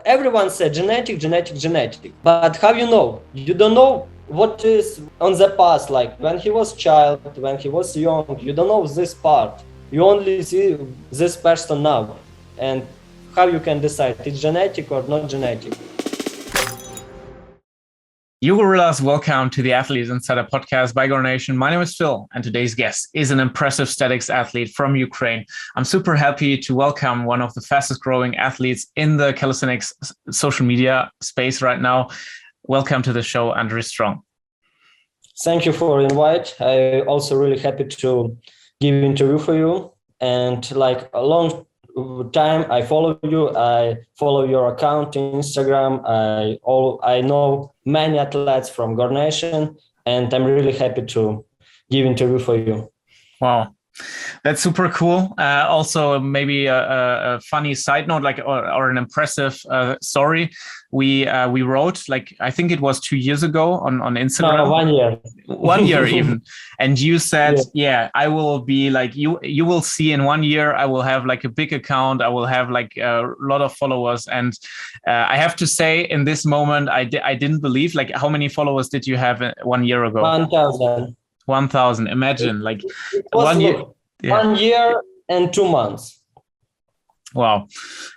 everyone said genetic, genetic, genetic. But how you know? You don't know what is on the past, like when he was child, when he was young. You don't know this part. You only see this person now. And how you can decide it's genetic or not genetic? You gorillas, welcome to the Athletes Insider podcast by Gorilla Nation. My name is Phil, and today's guest is an impressive statics athlete from Ukraine. I'm super happy to welcome one of the fastest growing athletes in the calisthenics social media space right now. Welcome to the show, Andrei Strong. Thank you for the invite. I'm also really happy to give an interview for you. And like a long time, I follow you. I follow your account on Instagram. I know many athletes from Gorilla Nation, and I'm really happy to give an interview for you. Wow. That's super cool. Also, maybe a funny side note, like or an impressive story. We wrote, like, I think it was 2 years ago on Instagram. No, 1 year. 1 year even. And you said, yeah, I will be like you will see in 1 year, I will have like a big account. I will have like a lot of followers. And I have to say, in this moment, I didn't believe, like, how many followers did you have 1 year ago? 1,000. 1,000. Imagine, like, it was 1 year. Yeah. 1 year and 2 months. Wow.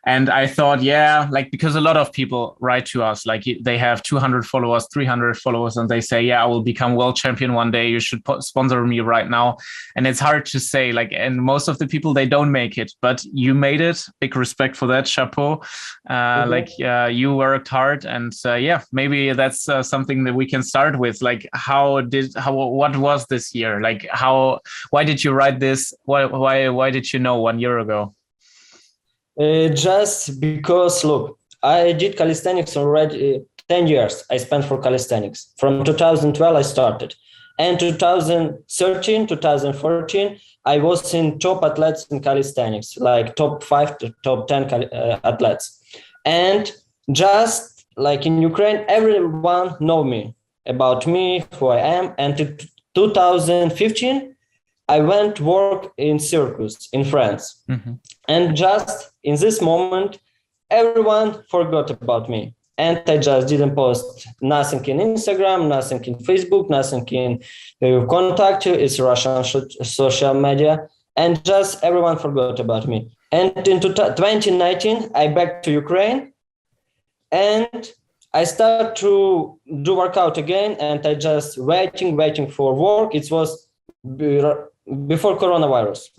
And I thought, yeah, like, because a lot of people write to us, like they have 200 followers, 300 followers, and they say, yeah, I will become world champion one day. You should sponsor me right now. And it's hard to say, like, and most of the people, they don't make it, but you made it. Big respect for that. Chapeau. Like, you worked hard, and yeah, maybe that's something that we can start with. Like, what was this year? Like, why did you write this? Why did you know 1 year ago? Just because, look, I did calisthenics already 10 years. I spent for calisthenics. From 2012, I started. And 2013, 2014, I was in top athletes in calisthenics, like top 5 to top 10 athletes. And just like in Ukraine, everyone know me, about me, who I am. And in 2015, I went to work in circus in France. Mm-hmm. And just in this moment, everyone forgot about me. And I just didn't post nothing in Instagram, nothing in Facebook, nothing in contact you. It's Russian social media. And just everyone forgot about me. And in 2019, I back to Ukraine. And I start to do workout again. And I just waiting for work. It was before coronavirus,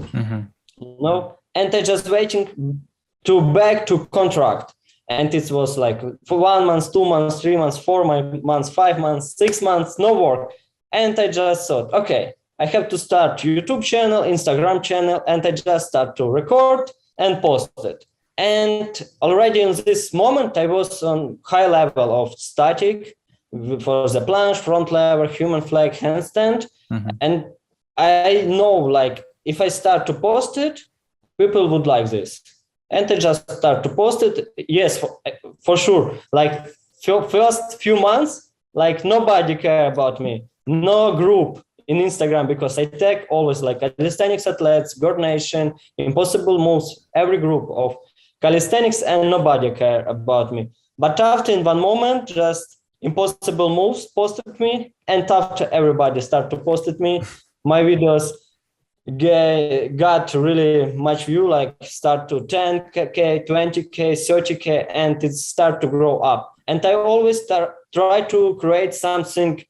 and I just waiting to back to contract, and it was like for 1 month, 2 months, 3 months, 4 months, 5 months, 6 months, no work, and I just thought, okay, I have to start YouTube channel, Instagram channel, and I just start to record and post it. And already in this moment, I was on high level of static for the planche, front lever, human flag, handstand, and I know, like, if I start to post it, people would like this. And I just start to post it. Yes, for sure. Like, first few months, like, nobody care about me. No group in Instagram, because I tag always, like, calisthenics athletes, Gorilla Nation, Impossible Moves, every group of calisthenics, and nobody care about me. But after, in one moment, just Impossible Moves posted me, and after everybody start to post me, my videos got really much view, like start to 10K, 20K, 30K, and it start to grow up. And I always try to create something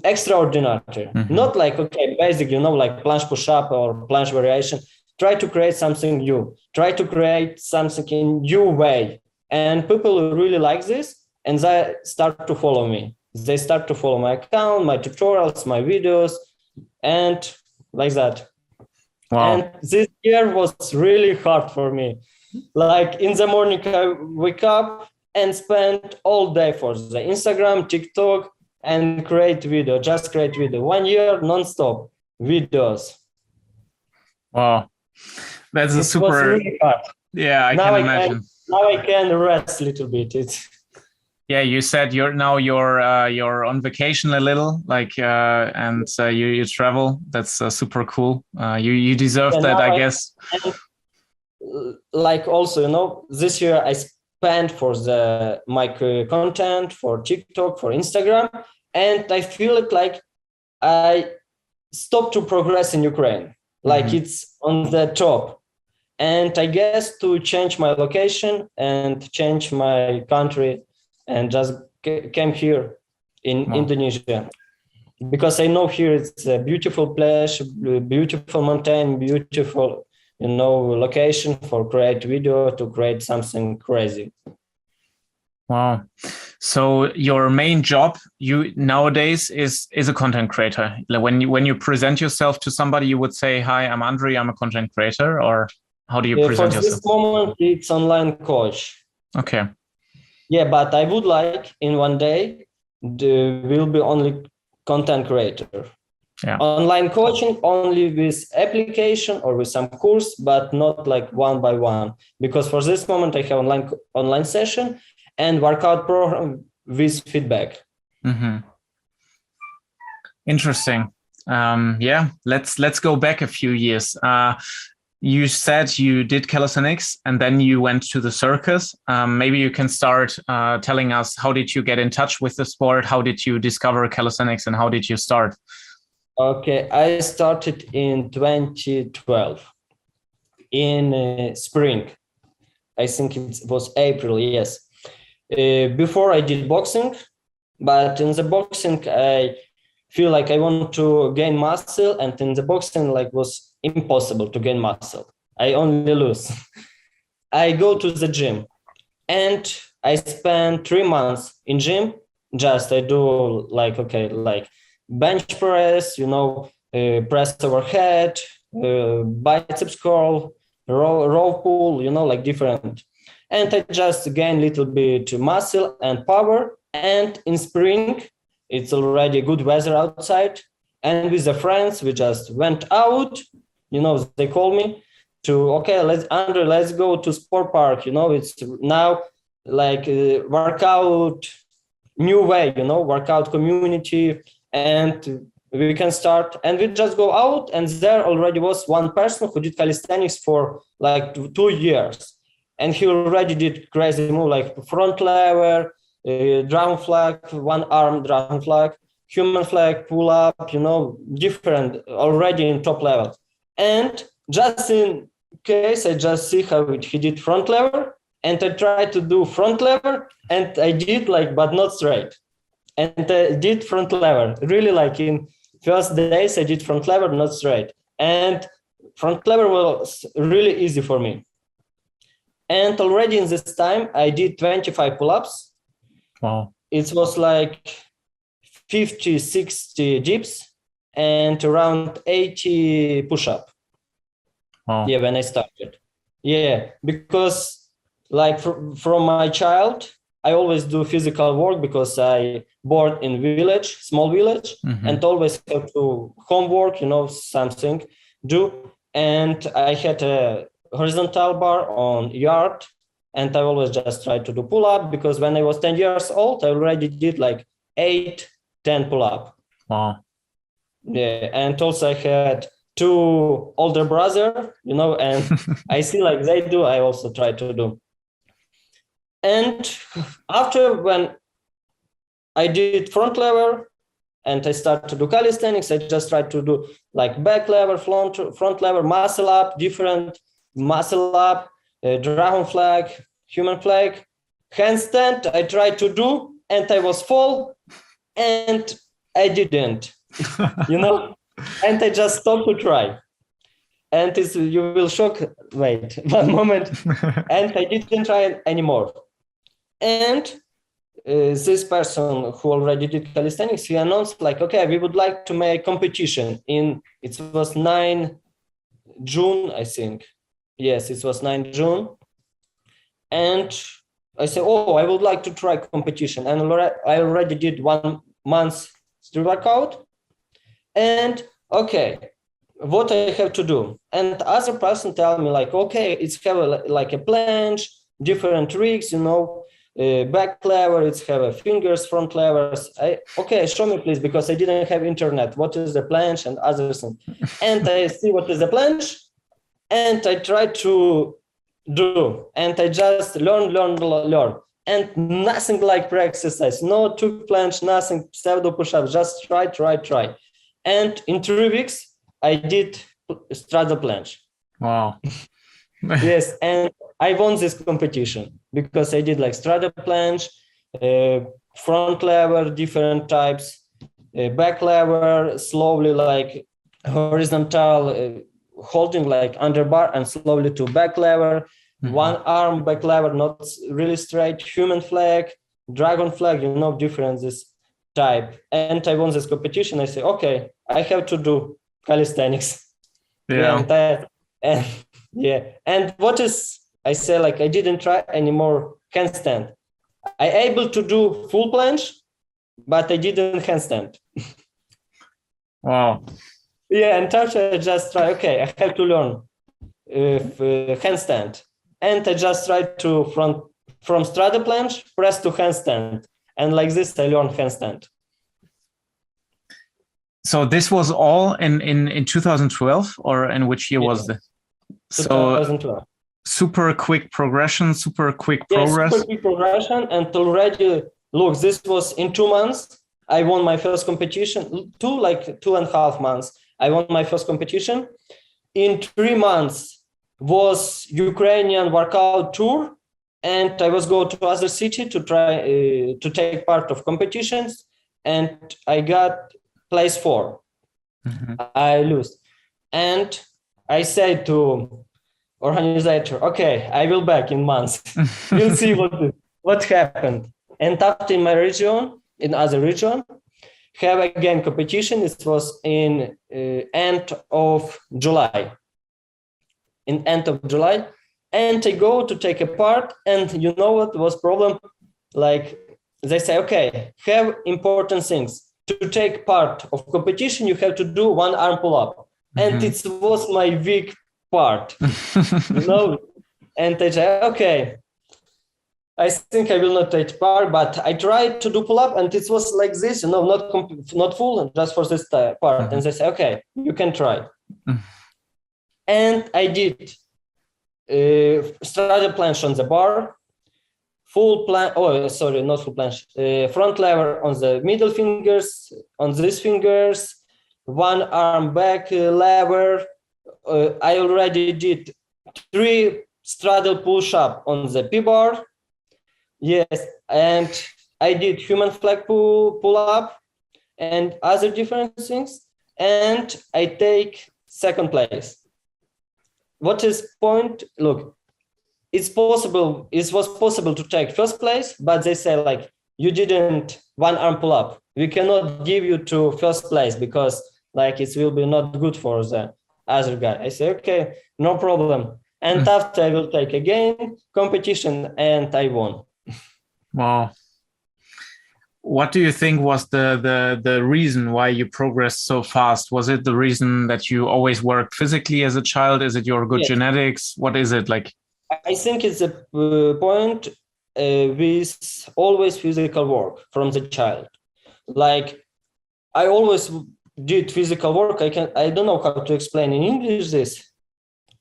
extraordinary. Not like, okay, basic, like planche push-up or planche variation. Try to create something new. Try to create something in new way. And people really like this, and they start to follow me. They start to follow my account, my tutorials, my videos, and like that. Wow. And this year was really hard for me. Like, in the morning, I wake up and spend all day for the Instagram, TikTok, and create video, just create video. 1 year, non-stop videos. Wow. That's a super... was really hard. Yeah, I can imagine. Now I can rest a little bit. Yeah, you said you're on vacation a little, like, and you travel. That's super cool. You deserve that, I guess. Like, also, this year spend for my content for TikTok, for Instagram, and I feel it like I stopped to progress in Ukraine, like it's on the top. And I guess to change my location and change my country and just came here in Indonesia. Because I know here it's a beautiful place, beautiful mountain, beautiful, location for create video, to create something crazy. Wow. So your main job nowadays is a content creator. Like when you present yourself to somebody, you would say, "Hi, I'm Andrei, I'm a content creator," or how do you present yourself? For this moment, it's online coach. Okay. Yeah, but I would like in one day, will be only content creator. Yeah. Online coaching only with application or with some course, but not like one by one. Because for this moment, I have online session and workout program with feedback. Interesting. Yeah, let's go back a few years. You said you did calisthenics and then you went to the circus. Maybe you can start telling us, how did you get in touch with the sport? How did you discover calisthenics and how did you start? Okay, I started in 2012 in spring. I think it was April, yes. Before I did boxing, but in the boxing, I feel like I want to gain muscle, and in the boxing, like was impossible to gain muscle. I only lose. I go to the gym and I spend 3 months in gym. I do like bench press, press overhead, biceps curl, row pull, like different. And I just gain a little bit muscle and power. And in spring, it's already good weather outside. And with the friends, we just went out. They call me to, okay, let's go to sport park. It's now like workout new way, workout community, and we can start. And we just go out, and there already was one person who did calisthenics for like 2 years. And he already did crazy move like front lever, dragon flag, one arm dragon flag, human flag, pull up, different already in top level. And just in case, I just see how he did front lever, and I tried to do front lever, and I did but not straight. And I did front lever, really like in first days, I did front lever, not straight. And front lever was really easy for me. And already in this time, I did 25 pull-ups. Wow. It was like 50, 60 dips and around 80 push-up. Wow. Yeah, when I started. Yeah, because from my child, I always do physical work because I born in village, small village, and always have to homework, something do. And I had a horizontal bar on yard, and I always just try to do pull up, because when I was 10 years old, I already did 8-10 pull up. Wow. Yeah, and also I had 2 older brother, and I see they do, I also try to do. And after when I did front lever and I started to do calisthenics, I just tried to do back lever, front lever, muscle up, different muscle up, dragon flag, human flag, handstand. I tried to do, and I was fall, and I didn't, and I just stopped to try. And you will shock. Wait, one moment. And I didn't try anymore. And this person who already did calisthenics, he announced okay, we would like to make competition it was 9 June, I think. Yes, it was 9 June. And I said, oh, I would like to try competition. And I already did 1 month street workout. And okay, what I have to do? And other person tell me okay, it's have a planche, different tricks, back lever, it's have a fingers, front levers. Okay, show me please, because I didn't have internet. What is the planche and other things? And I see what is the planche, and I try to do, and I just learn, and nothing like pre-exercise, no took planche, nothing, pseudo push-ups, just try. And in 3 weeks, I did straddle planche. Wow. Yes, and I won this competition because I did like straddle planche, front lever, different types, back lever, slowly like horizontal, holding like underbar and slowly to back lever, one arm back lever, not really straight, human flag, dragon flag, differences type. And I won this competition. I say, okay, I have to do calisthenics. Yeah. And what is, I say, like, I didn't try anymore handstand. I able to do full planche, but I didn't handstand. Wow. Yeah, and after I just try, okay, I have to learn handstand. And I just tried to from straddle planche, press to handstand. And like this, I learned handstand. So this was all in 2012, or in which year was the? So 2012. Super quick progression, super quick progress. Super quick progression, and already, look, this was in 2 months. I won my first competition, 2.5 months. I won my first competition. In 3 months was Ukrainian workout tour, and I was go to other city to try to take part of competitions, and I got place 4. I lose, and I said to organizer, okay, I will back in months. We'll see what happened. And after in my region, in other region, have again competition. It was in end of July. In end of July, and I go to take a part, and you know what was problem? Like they say, okay, have important things. To take part of competition, you have to do 1 arm pull-up. And it was my weak part, And I say, okay, I think I will not take part, but I tried to do pull-up, and it was like this, not full, just for this part. And they say, okay, you can try. And I did straddle planche on the bar, full planche, not full planche, front lever on the middle fingers, on these fingers, 1 arm back lever. I already did 3 straddle push-up on the P-bar. Yes, and I did human flag pull-up and other different things. And I take 2nd place. What is point? Look, it was possible to take 1st place, but they say like, you didn't 1 arm pull-up. We cannot give you to 1st place because like it will be not good for the other guy. I say, okay, no problem. And after I will take again competition, and I won. Wow. What do you think was the reason why you progressed so fast? Was it the reason that you always worked physically as a child? Is it your good genetics? What is it like? I think it's a point with always physical work from the child. Like I always did physical work. I don't know how to explain in English this,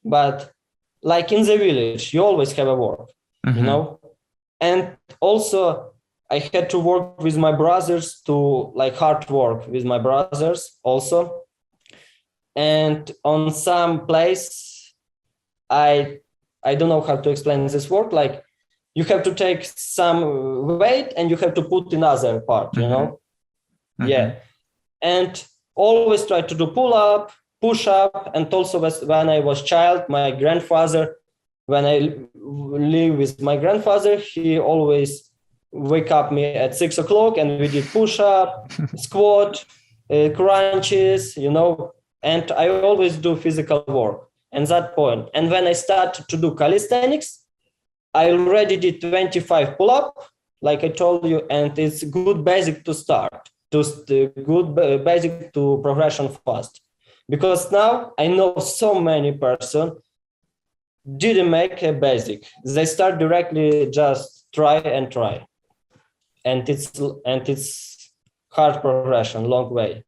but like in the village, you always have a work, And also I had to work with my brothers to like hard work with my brothers also. And on some place, I don't know how to explain this work. Like you have to take some weight and you have to put in other part, Yeah. And always try to do pull up, push up. And also when I was child, my grandfather, when I live with my grandfather, he always wake up me at 6 o'clock and we did push up, squat, crunches, and I always do physical work at that point. And when I started to do calisthenics, I already did 25 pull-up, like I told you, and it's good basic to start, good basic to progression fast. Because now I know so many person didn't make a basic. They start directly just try. And it's hard progression, long way.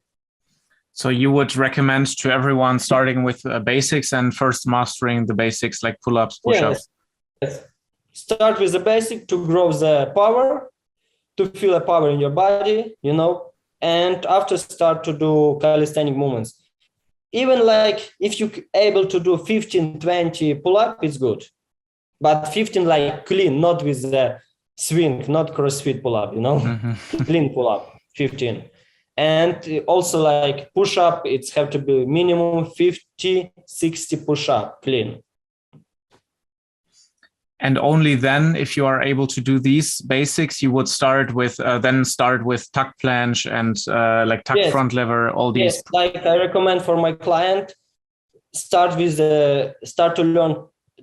So you would recommend to everyone starting with basics and first mastering the basics like pull-ups, push-ups? Yes. Start with the basic to grow the power, to feel a power in your body, and after start to do calisthenic movements. Even like if you able to do 15, 20 pull-up, it's good. But 15 like clean, not with the swing, not CrossFit pull-up, clean pull-up, 15. And also like push-up, it's have to be minimum 50, 60 push-up clean. And only then, if you are able to do these basics, you would start with tuck planche and like tuck front lever, all these. Yes, like I recommend for my client, start to learn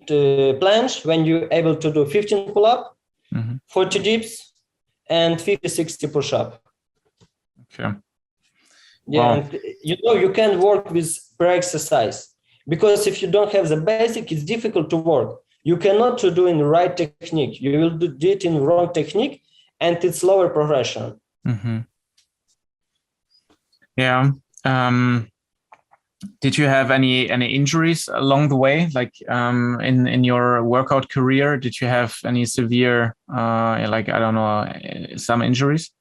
the planche when you're able to do 15 pull-up, 40 dips, and 50, 60 push-up. Okay. Yeah, wow. And you can work with per exercise, because if you don't have the basic, it's difficult to work. You cannot do in the right technique. You will do it in wrong technique, and it's lower progression. Yeah. Did you have any injuries along the way, like in your workout career? Did you have any severe, like I don't know, some injuries?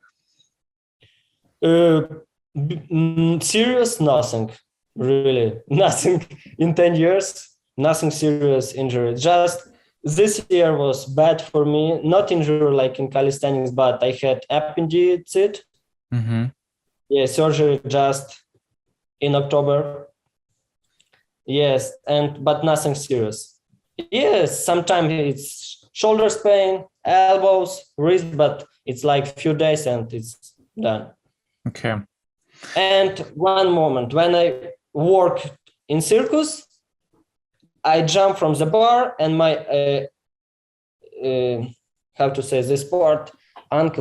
Serious, nothing. Really, nothing in 10 years. Nothing serious injury. Just this year was bad for me. Not injury like in calisthenics, but I had appendicitis. Yeah, surgery just in October. Yes, but nothing serious. Yes, sometimes it's shoulders pain, elbows, wrist, but it's like few days and it's done. Okay. And one moment when I work in circus, I jump from the bar and my how to say this part, not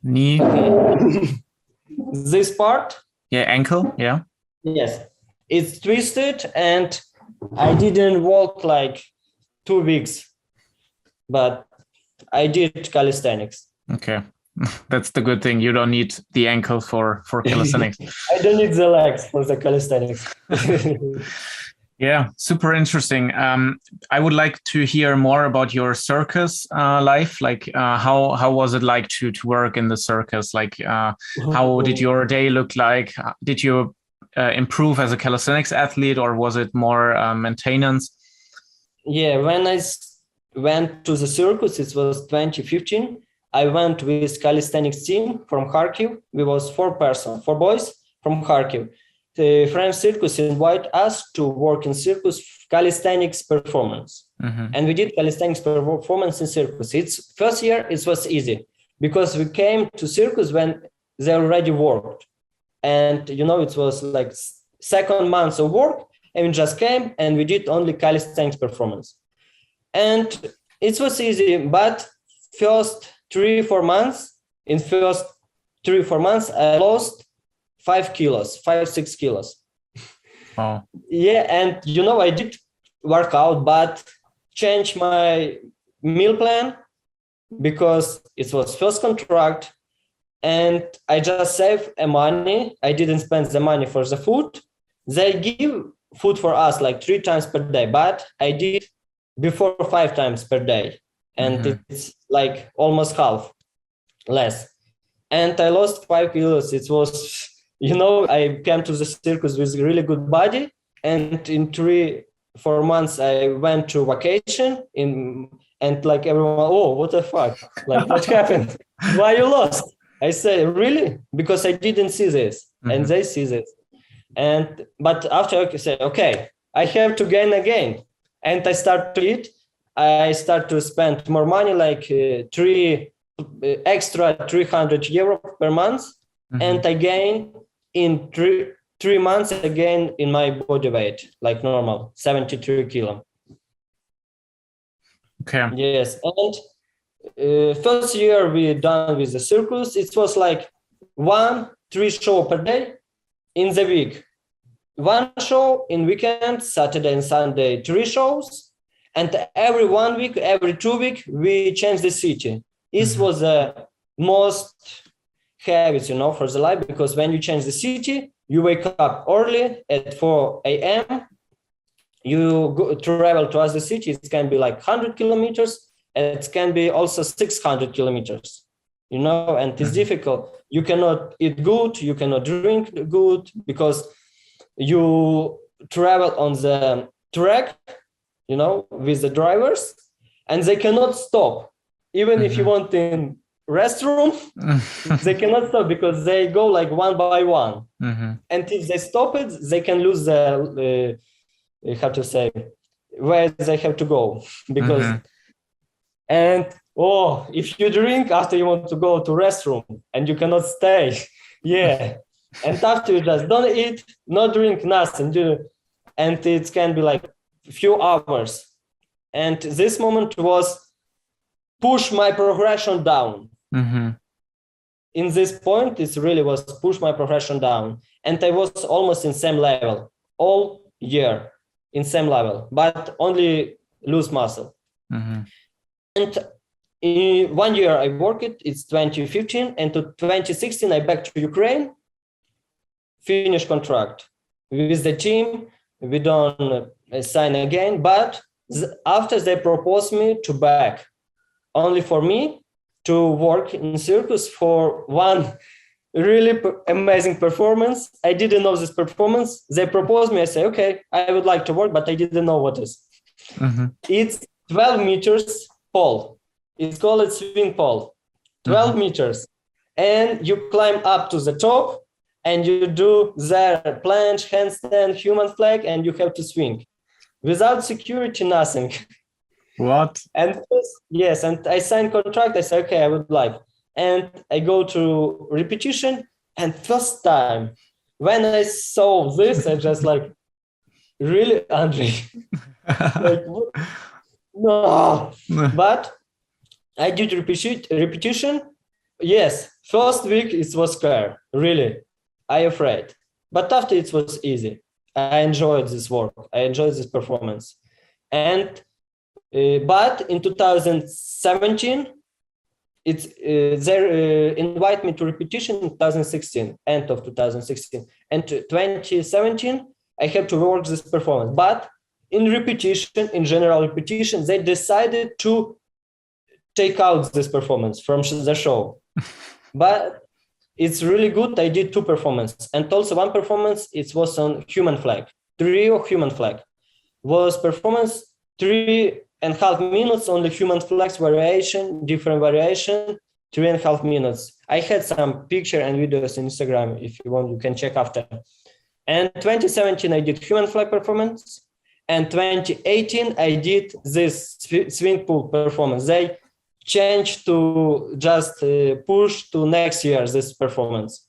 knee. This part. Yeah, ankle. Yeah. Yes, it's twisted and I didn't walk like 2 weeks, but I did calisthenics. Okay. That's the good thing. You don't need the ankle for calisthenics. I don't need the legs for the calisthenics. Yeah, super interesting. I would like to hear more about your circus life. Like, how was it like to work in the circus? Like, how did your day look like? Did you improve as a calisthenics athlete, or was it more maintenance? Yeah, when I went to the circus, it was 2015. I went with calisthenics team from Kharkiv. We was 4 boys from Kharkiv. The French circus invited us to work in circus calisthenics performance. And we did calisthenics performance in circus. It's first year, it was easy because we came to circus when they already worked. And, it was like second month of work and we just came and we did only calisthenics performance. And it was easy, but first 3-4 months, I lost 5-6 kilos. Wow. Yeah, and I did work out, but changed my meal plan because it was first contract, and I just saved money. I didn't spend the money for the food. They give food for us like 3 times per day, but I did before 5 times per day. And it's like almost half less. And I lost 5 kilos. It was, I came to the circus with a really good body. And in 3-4 months, I went to vacation and like everyone, oh, what the fuck? Like, what happened? Why you lost? I say, really? Because I didn't see this. And they see this. But after I say, okay, I have to gain again. And I start to eat. I start to spend more money, like extra 300 euro per month. And I gain in 3 months again in my body weight, like normal, 73 kilo. Okay. Yes. And first year we done with the circus. It was like 1-3 show per day in the week. 1 show in weekend, Saturday and Sunday, 3 shows. And every 1 week, every 2 weeks, we change the city. This was the most heavy, for the life, because when you change the city, you wake up early at 4 a.m. you go travel to other cities. It can be like 100 kilometers. It can be also 600 kilometers, you know, and it's difficult. You cannot eat good, you cannot drink good because you travel on the track, you know, with the drivers, and they cannot stop. Even if you want in restroom, they cannot stop because they go like one by one. And if they stop it, they can lose the, how to say, where they have to go. Because, and if you drink after you want to go to restroom and you cannot stay, and after you just don't eat, not drink, nothing, and it can be like a few hours. And this moment was push my progression down. In this point, it really was push my progression down. And I was almost in same level all year, in same level, but only lose muscle. And in 1 year I worked it, it's 2015, and to 2016 I back to Ukraine, finish contract with the team. We don't sign again, but after they proposed me to back, only for me to work in circus for one really amazing performance. I didn't know this performance. They proposed me. I say, okay, I would like to work, but I didn't know what is. It's 12 meters pole. It's called a swing pole, 12 meters. And you climb up to the top and you do their planche, handstand, human flag, and you have to swing. Without security, nothing. What? And yes, and I signed contract. I said, okay, I would like. And I go to repetition. And first time when I saw this, I just like, really, Andrei? Like, no. But I did repetition. Yes, first week it was scary, really. I afraid. But after it was easy. I enjoyed this work. I enjoyed this performance. And but in 2017, they invite me to repetition in 2016, end of 2016. And 2017, I have to work this performance. But in repetition, in general repetition, they decided to take out this performance from the show. But it's really good. I did 2 performances. And also one performance, it was on human flag, trio human flag. Was performance 3.5 minutes on the human flags variation, different variation, 3.5 minutes. I had some picture and videos on Instagram. If you want, you can check after. And 2017, I did human flag performance. And 2018, I did this swing pool performance. They changed to just push to next year this performance.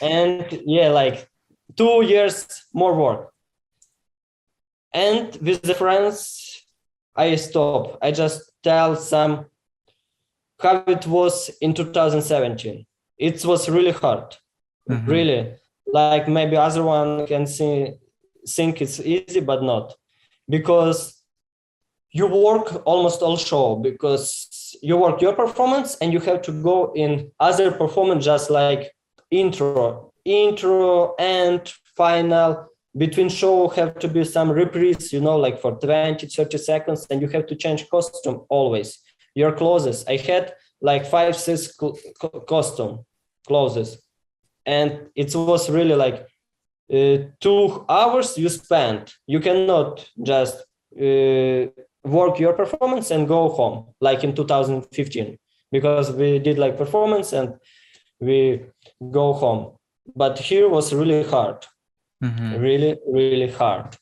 And like 2 years more work. And with the friends, I stop. I just tell some how it was in 2017. It was really hard, really. Like maybe other one can think it's easy, but not. Because you work almost all show, because you work your performance and you have to go in other performance, just like intro and final. Between show have to be some reprise, you know, like for 20-30 seconds, and you have to change costume always. Your clothes. I had like 5-6 costume clothes, and it was really like 2 hours you spent. You cannot just work your performance and go home like in 2015, because we did like performance and we go home. But here was really hard. Really, really hard.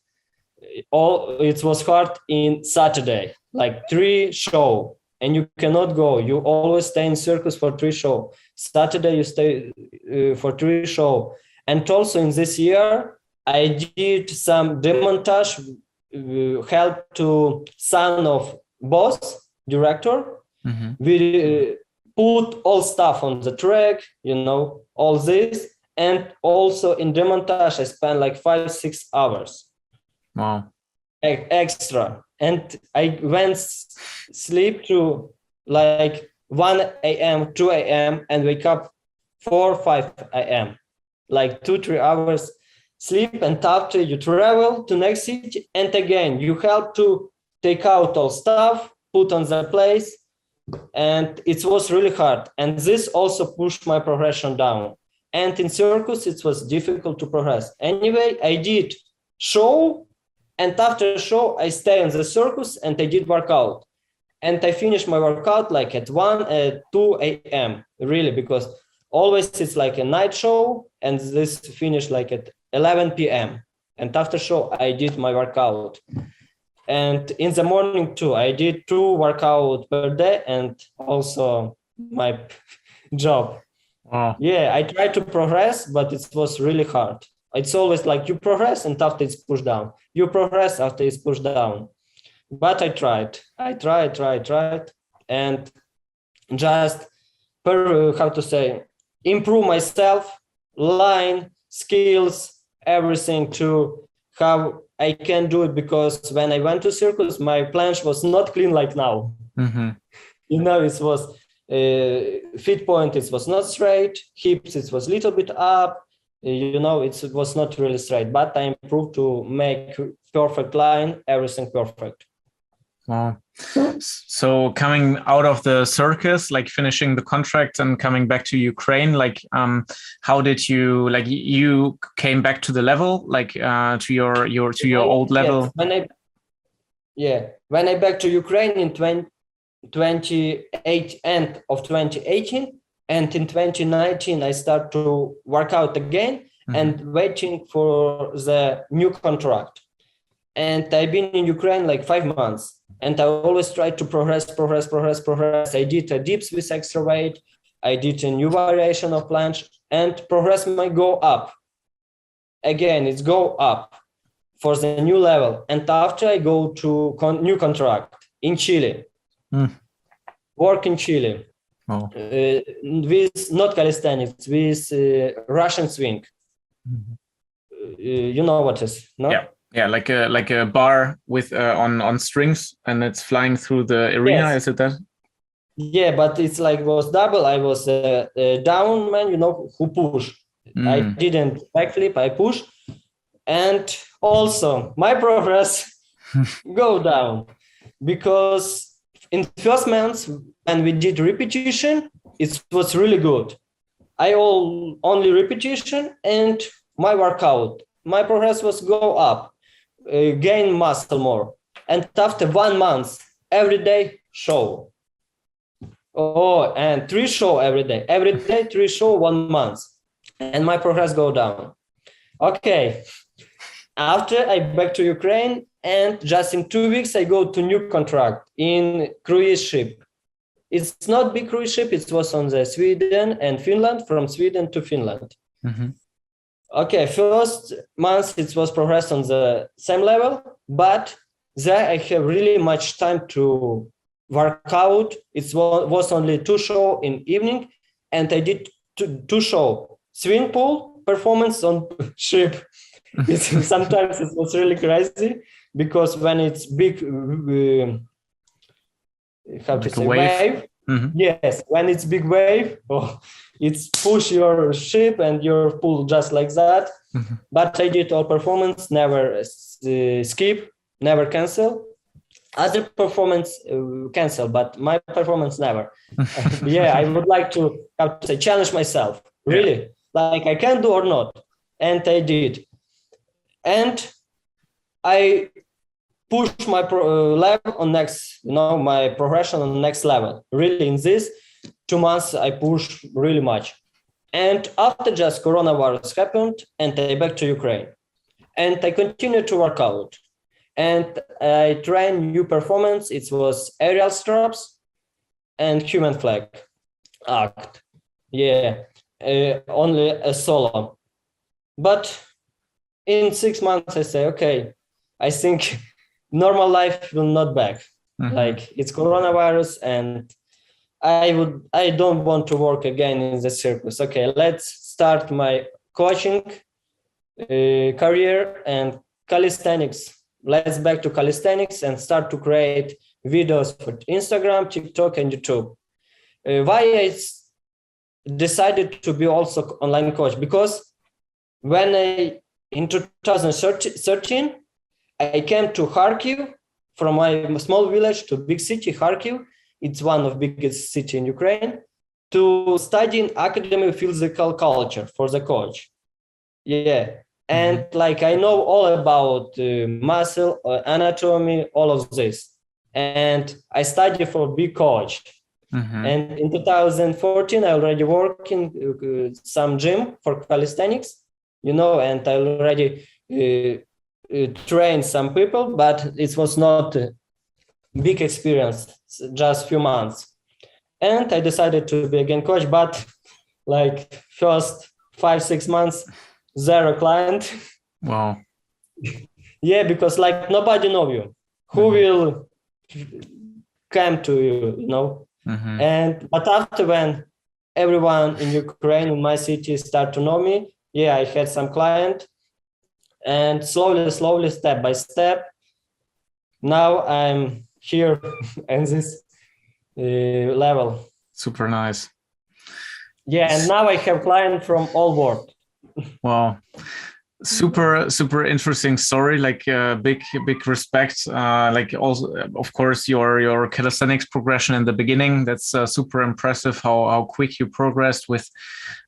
It was hard in Saturday, like 3 show, and you cannot go. You always stay in circus for 3 show. Saturday you stay for 3 show. And also in this year, I did some demontage, help to son of boss, director. We put all stuff on the track, you know, all this. And also in demontage, I spent like 5-6 hours. Wow. Extra. And I went sleep to like 1 a.m., 2 a.m. and wake up 4-5 a.m. Like 2-3 hours sleep, and after you travel to next city, and again you have to take out all stuff, put on the place, and it was really hard. And this also pushed my progression down. And in circus, it was difficult to progress. Anyway, I did show, and after show, I stay in the circus and I did workout. And I finished my workout like at 2 a.m. really, because always it's like a night show, and this finished like at 11 p.m. And after show, I did my workout. And in the morning too, I did 2 workouts per day, and also my job. Wow. Yeah, I tried to progress, but it was really hard. It's always like you progress and after it's pushed down. You progress after it's pushed down. But I tried, and just improve myself, line, skills, everything to how I can do it, because when I went to circus, my planche was not clean like now. Mm-hmm. It was feet point, it was not straight, hips, it was a little bit up, it was not really straight, but I improved to make perfect line, everything perfect. Wow. So coming out of the circus, like finishing the contract and coming back to Ukraine, like how did you, like you came back to the level, like to your old level? Yes. When I back to Ukraine in 28 end of 2018, and in 2019 I start to work out again and waiting for the new contract. And I've been in Ukraine like 5 months, and I always try to progress. I did a dips with extra weight. I did a new variation of planche, and progress might go up. Again, it's go up for the new level. And after I go to new contract in Chile, work in Chile, with not calisthenics, with Russian swing. You know what is, no? Yeah, like a bar with on strings, and it's flying through the arena. Yes. Is it that? Yeah, but it's like was double. I was down man, who push. I didn't backflip. I push, and also my progress go down, because in first months when we did repetition, it was really good. I only repetition and my workout. My progress was go up. Gain muscle more, and after 1 month every day show, and 3 show every day 3 show 1 month, and my progress go down. Okay, after I back to Ukraine, and just in 2 weeks I go to new contract in cruise ship. It's not big cruise ship, it was on the Sweden and Finland, from Sweden to Finland. Okay, first month it was progressed on the same level, but there I have really much time to work out. It was only 2 show in evening, and I did 2 show swing pool performance on ship. Sometimes it was really crazy, because when it's big, wave. Yes, when it's big wave, it's push your ship and your pull just like that. But I did all performance, never skip, never cancel. Other performance cancel, but my performance never. I would like to challenge myself, really, like I can do or not, and I did. And I push my level on next, my progression on next level. Really, in this 2 months, I push really much. And after just coronavirus happened, and I back to Ukraine, and I continue to work out, and I train new performance. It was aerial straps and human flag act. Only a solo. But in 6 months, I say, okay, I think normal life will not back. Like it's coronavirus, and I don't want to work again in the circus. Okay, let's start my coaching career and calisthenics. Let's back to calisthenics and start to create videos for Instagram, TikTok, and YouTube. Why I decided to be also online coach? Because when I in 2013, I came to Kharkiv from my small village to big city, Kharkiv. It's one of biggest city in Ukraine, to study in Academy of Physical Culture for the coach. Yeah. And like I know all about muscle, anatomy, all of this. And I studied for big coach. And in 2014, I already work in some gym for calisthenics, and I already trained some people, but it was not a big experience, just few months. And I decided to be again coach, but like first 5-6 months, 0 client. Wow. Yeah, because like nobody know you. Who will come to you, but after when everyone in Ukraine, in my city, start to know me, I had some client, and slowly, step by step, now I'm here in this level. Super nice. Yeah, and now I have clients from all world. Wow. Super interesting story, like big respect, like also of course your calisthenics progression in the beginning, that's super impressive how quick you progressed with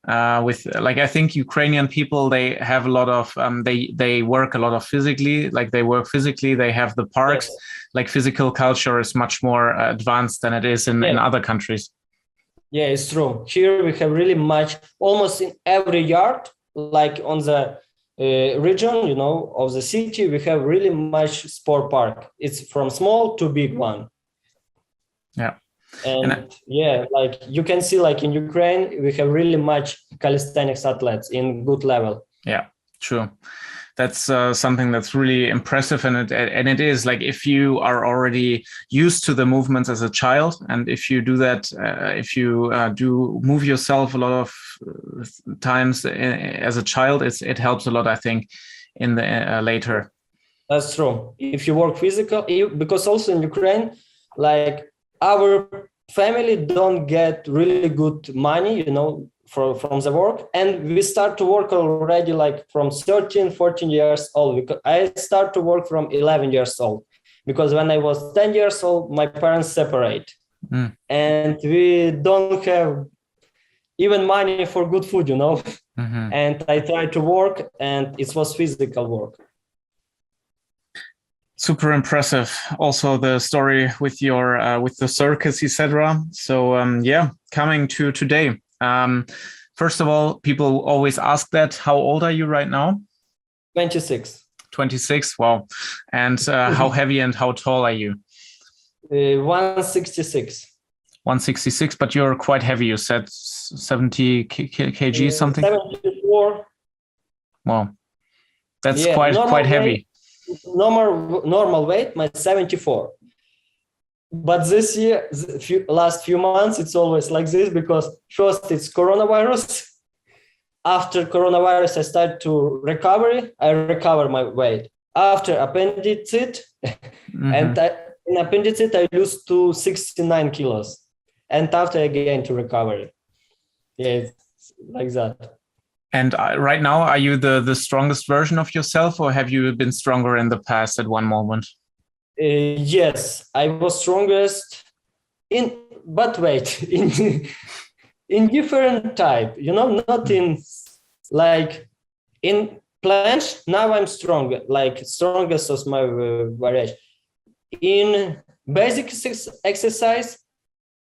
like I think Ukrainian people, they have a lot of they work a lot of physically, like they work physically, they have the parks. Like physical culture is much more advanced than it is in other countries. Yeah, it's true. Here we have really much, almost in every yard, like on the region, of the city, we have really much sport park. It's from small to big one. Yeah. And like you can see, like in Ukraine, we have really much calisthenics athletes in good level. Yeah, true. That's something that's really impressive, and it is like if you are already used to the movements as a child, and if you do that, if you do move yourself a lot of times as a child, it helps a lot, I think, in the later. That's true. If you work physical, because also in Ukraine, like our family don't get really good money, from the work, and we start to work already like from 13-14 years old, because I start to work from 11 years old, because when I was 10 years old, my parents separate, and we don't have even money for good food, and I tried to work, and it was physical work. Super impressive. Also the story with your with the circus, etc. So coming to today. First of all, people always ask that. How old are you right now? 26. 26. Wow. And how heavy and how tall are you? 166. 166, but you're quite heavy. You said 70 kg something? 74. Wow. That's quite heavy. Normal weight, my 74. But this year, last few months, it's always like this, because first it's coronavirus. After coronavirus, I start to I recover my weight. After appendicit, and in appendicit, I lose to 69 kilos. And after again to recovery. Yeah, it's like that. And right now, are you the strongest version of yourself, or have you been stronger in the past at one moment? Yes, I was strongest but wait, in different type, not in like in planche. Now I'm stronger, like strongest of my variation. In basic exercise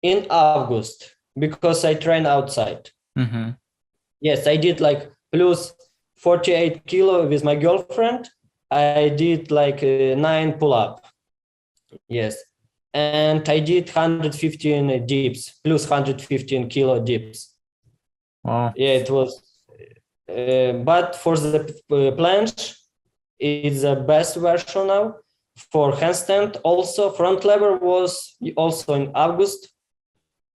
in August, because I train outside. Yes, I did like plus 48 kilo with my girlfriend. I did like 9 pull-up. Yes. And I did 115 dips, plus 115 kilo dips. Wow. Yeah, it was. But for the planche, it's the best version now. For handstand, also front lever was also in August,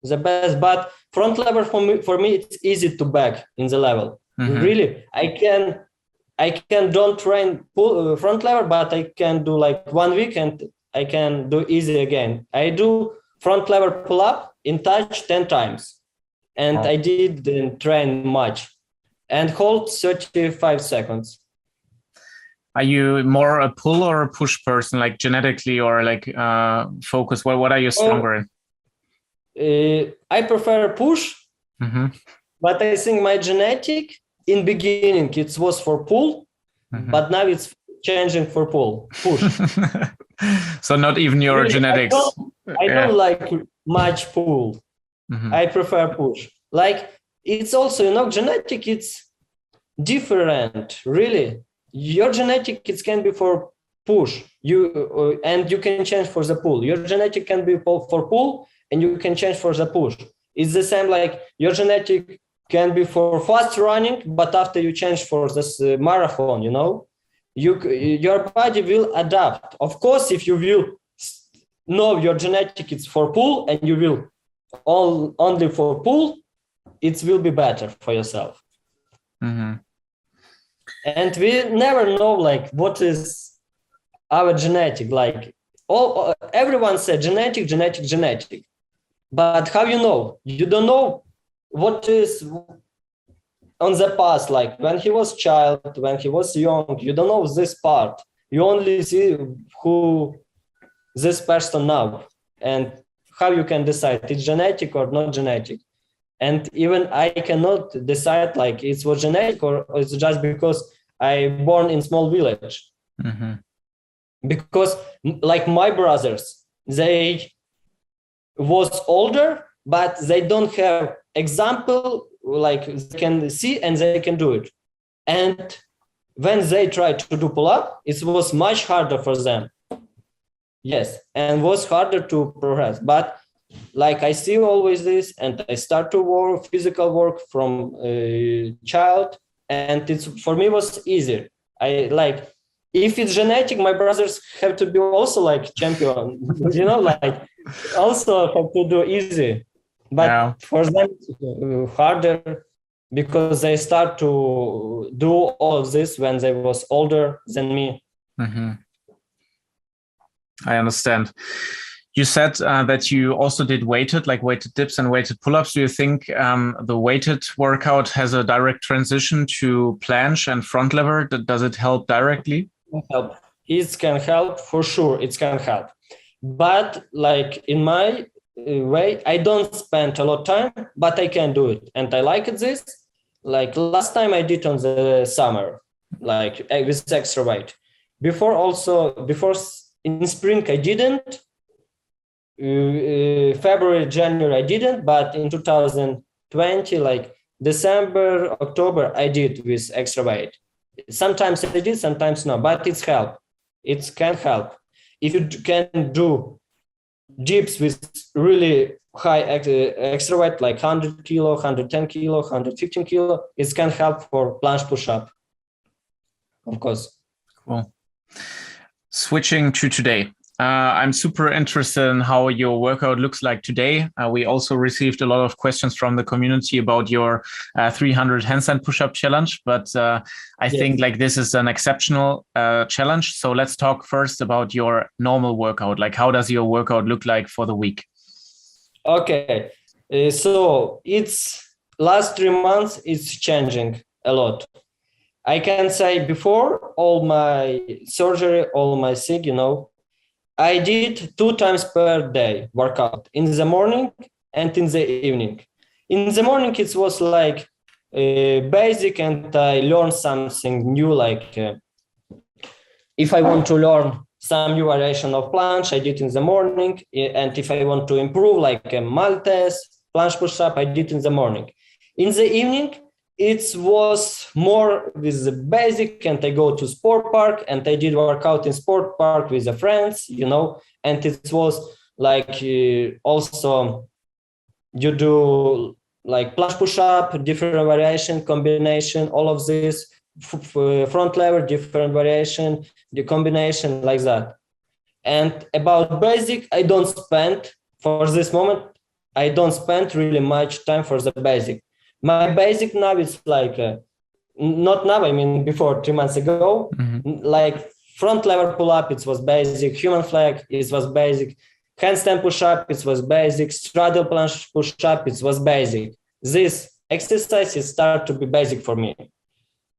the best. But front lever for me, it's easy to back in the level. Really, I can don't train front lever, but I can do like 1 week and I can do easy again. I do front lever pull up in touch 10 times, and I didn't train much, and hold 35 seconds. Are you more a pull or a push person, like genetically, or like focus? What are you stronger in? I prefer push, but I think my genetic in beginning it was for pull, but now it's changing for push. So not even your really, genetics. I don't like much pull. I prefer push. Like it's also, genetic, it's different, really. Your genetic, it can be for push, and you can change for the pull. Your genetic can be for pull, and you can change for the push. It's the same, like your genetic can be for fast running, but after you change for this marathon, your body will adapt. Of course, if you will know your genetic is for pull and you will only for pull, it will be better for yourself. And we never know like what is our genetic. Like everyone said genetic, but how you know? You don't know what is on the past, like when he was child, when he was young. You don't know this part. You only see who this person now, and how you can decide it's genetic or not genetic. And even I cannot decide like it was genetic or it's just because I born in small village. Because like my brothers, they was older, but they don't have example, like they can see and they can do it. And when they tried to do pull-up, it was much harder for them. Yes, and was harder to progress. But like I see always this, and I start to work physical work from a child, and it's for me was easier. I like if it's genetic, my brothers have to be also like champion, like also have to do easy. But for them it's harder because they start to do all of this when they was older than me. I understand. You said that you also did weighted dips and weighted pull-ups. Do you think the weighted workout has a direct transition to planche and front lever? Does it help directly? It can help for sure. It can help. But like in my way, I don't spend a lot of time, but I can do it. And I like this. Like last time I did on the summer, like with extra weight. Before in spring, I didn't. February, January, I didn't, but in 2020, like December, October, I did with extra weight. Sometimes I did, sometimes no, but it's help. It can help. If you can do dips with really high extra weight, like 100 kilo, 110 kilo, 115 kilo, it can help for planche push-up, of course. Cool. Switching to today. I'm super interested in how your workout looks like today. We also received a lot of questions from the community about your 300 handstand push-up challenge, but I think like this is an exceptional challenge. So let's talk first about your normal workout. Like how does your workout look like for the week? Okay, so it's last 3 months, it's changing a lot. I can say before all my surgery, all my sick, I did 2 times per day workout in the morning and in the evening. In the morning, it was like basic, and I learned something new. Like if I want to learn some new variation of planche, I did in the morning. And if I want to improve like a Maltese planche push-up, I did in the morning. In the evening, it was more with the basic, and I go to sport park and I did workout in sport park with the friends, and it was like also you do like planche push-up, different variation, combination, all of this, front lever, different variation, the combination like that. And about basic, I don't spend for this moment, I don't spend really much time for the basic. My basic now is like, not now, I mean, before 3 months ago, like front lever pull-up, it was basic, human flag, it was basic, handstand push-up, it was basic, straddle planche push-up, it was basic. This exercises start to be basic for me.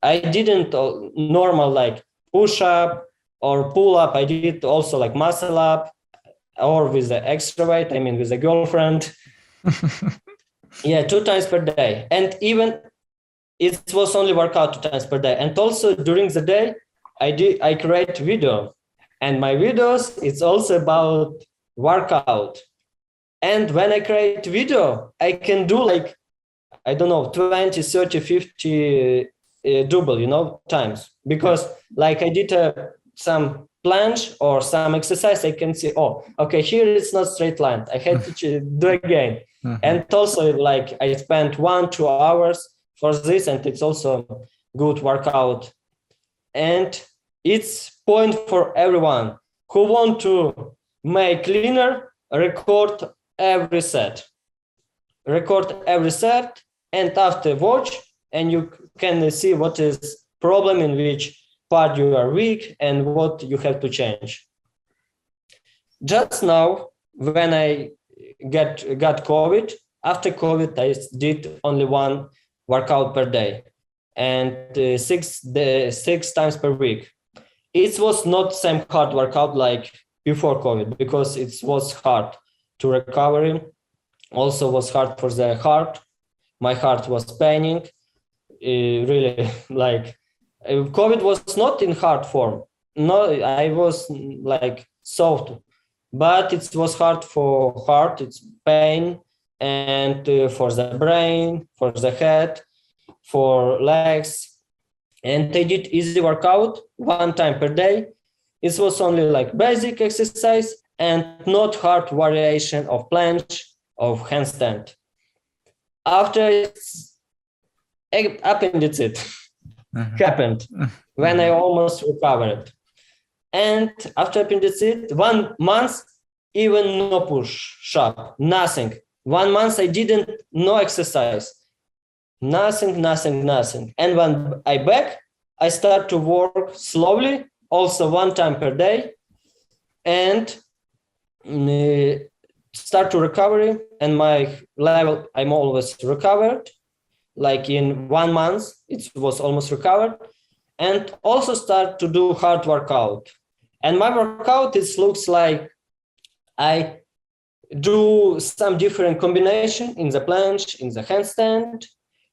I didn't normal like push up or pull up. I did also like muscle up, or with the extra weight, I mean with a girlfriend. Yeah, 2 times per day. And even it was only workout 2 times per day. And also during the day, I create video. And my videos, it's also about workout. And when I create video, I can do like, I don't know, 20, 30, 50 double, times. Because like I did some planche or some exercise, I can see, oh, okay, here it's not straight line. I had to do again. Mm-hmm. And also like I spent 1-2 hours for this, and it's also good workout. And it's point for everyone who want to make cleaner, record every set, and after watch, and you can see what is problem, in which part you are weak and what you have to change. Just now, when I got COVID, after COVID, I did only one workout per day and 6 times per week. It was not same hard workout like before COVID, because it was hard to recover. Also was hard for the heart. My heart was paining. Really, like COVID was not in hard form. No, I was like soft, but it was hard for heart. It's pain, and for the brain, for the head, for legs. And I did easy workout 1 time per day. It was only like basic exercise and not hard variation of planche, of handstand. After appendicitis happened when I almost recovered. And after appendicitis, 1 month, even no push-up, nothing. 1 month I didn't, no exercise. Nothing. And when I back, I start to work slowly, also 1 time per day, and start to recovery. And my level, I'm always recovered. Like in 1 month, it was almost recovered. And also start to do hard workout. And my workout, it looks like I do some different combination in the planche, in the handstand,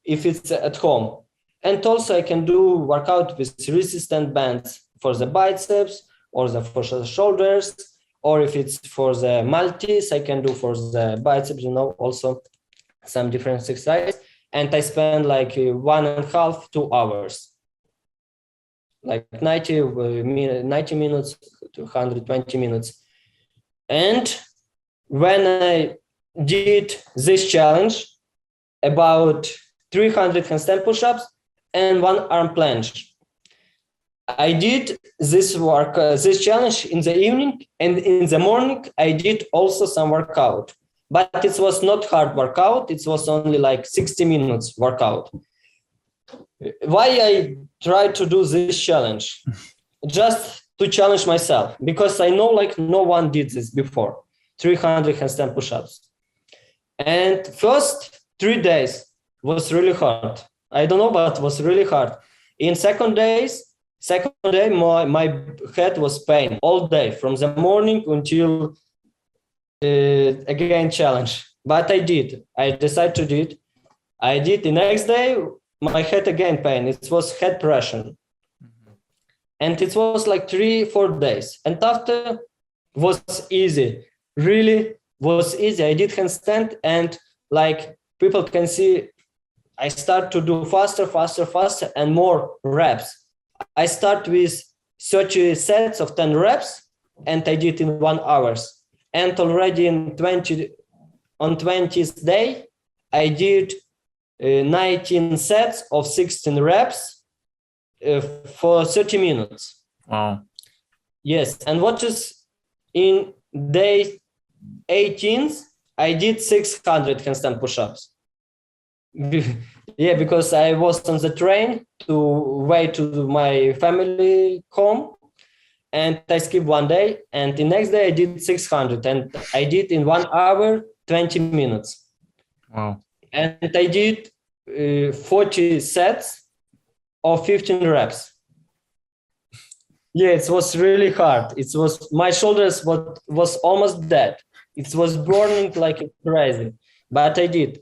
if it's at home. And also I can do workout with resistant bands for the biceps or for the shoulders, or if it's for the multis, I can do for the biceps, also some different exercise. And I spend like 1.5, 2 hours, like 90 minutes to 120 minutes. And when I did this challenge, about 300 handstand push-ups and 1 arm planche, I did this challenge in the evening, and in the morning I did also some workout, but it was not hard workout. It was only like 60 minutes workout. Why I tried to do this challenge? Just to challenge myself, because I know like no one did this before, 300 handstand push-ups. And first 3 days was really hard. I don't know, but it was really hard. In second day, my head was pain all day, from the morning until again challenge. But I decided to do it. I did the next day, my head again pain. It was head pressure. And it was like 3-4 days. And after was easy, really was easy. I did handstand, and like people can see, I start to do faster, and more reps. I start with 30 sets of 10 reps, and I did in 1 hour. And already on 20th day, I did 19 sets of 16 reps for 30 minutes. Wow. Yes, and what is in day 18th, I did 600 handstand push-ups. Yeah, because I was on the train to way to my family home, and I skipped 1 day, and the next day I did 600, and I did in 1 hour, 20 minutes. Wow. And I did 40 sets of 15 reps. Yeah, it was really hard. It was my shoulders was almost dead. It was burning like crazy, but I did.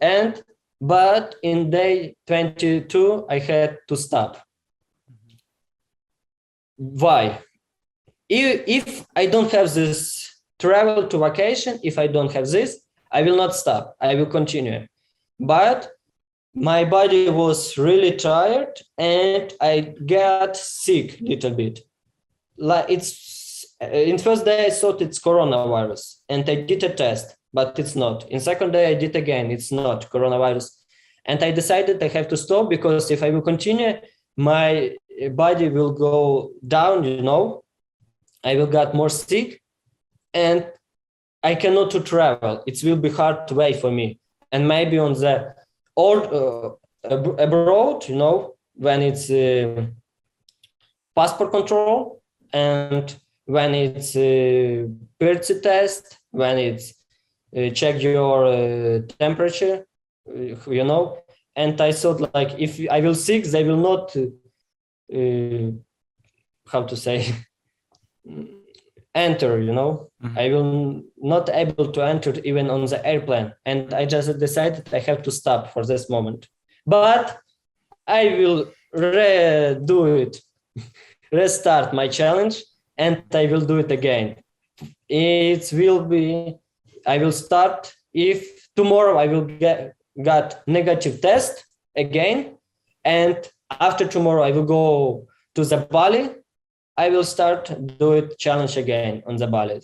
But in day 22, I had to stop. Why? If I don't have this travel to vacation, if I don't have this, I will not stop. I will continue. But my body was really tired and I got sick a little bit. Like it's in first day I thought it's coronavirus and I did a test, but it's not. In second day I did again, it's not coronavirus. And I decided I have to stop because if I will continue, my body will go down, I will get more sick and I cannot to travel. It will be hard way for me. And maybe on the or abroad, when it's passport control and when it's PIRC test, when it's check your temperature, And I thought like if I will sick, they will not, how to say, enter, Mm-hmm. I will not able to enter even on the airplane. And I just decided I have to stop for this moment. But I will restart my challenge and I will do it again. I will start if tomorrow I will got negative test again. And after tomorrow I will go to the Bali. I will start do it challenge again on the Bali.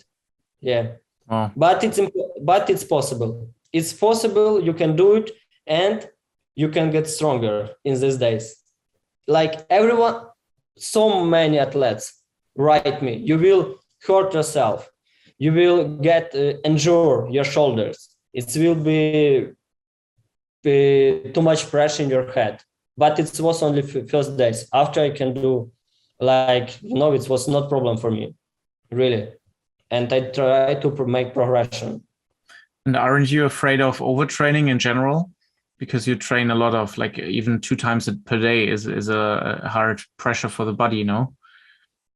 Yeah. Wow. But it's possible. It's possible. You can do it and you can get stronger in these days. Like everyone, so many athletes write me, you will hurt yourself. You will get injure your shoulders. It will be too much pressure in your head. But it was only first days. After I can do it was not problem for me, really. And I try to make progression. And aren't you afraid of overtraining in general? Because you train a lot of even 2 times per day is a hard pressure for the body,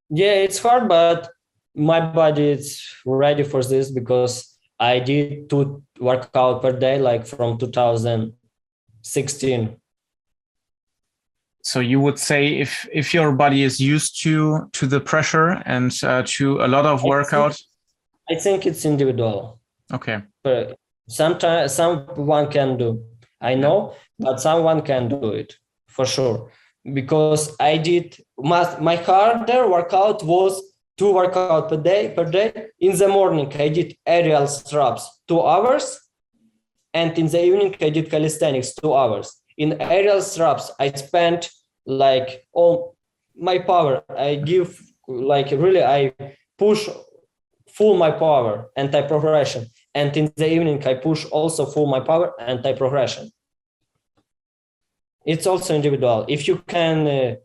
Yeah, it's hard, but my body is ready for this because I did 2 workout per day, like from 2016. So you would say if your body is used to the pressure and to a lot of workout, I think it's individual. Okay. But sometimes someone can do, I know, but someone can do it for sure. Because I did my harder workout was 2 workout per day. In the morning, I did aerial straps 2 hours. And in the evening, I did calisthenics 2 hours. In aerial straps, I spent all my power. I give I push full my power anti-progression. And in the evening, I push also full my power anti-progression. It's also individual. If you can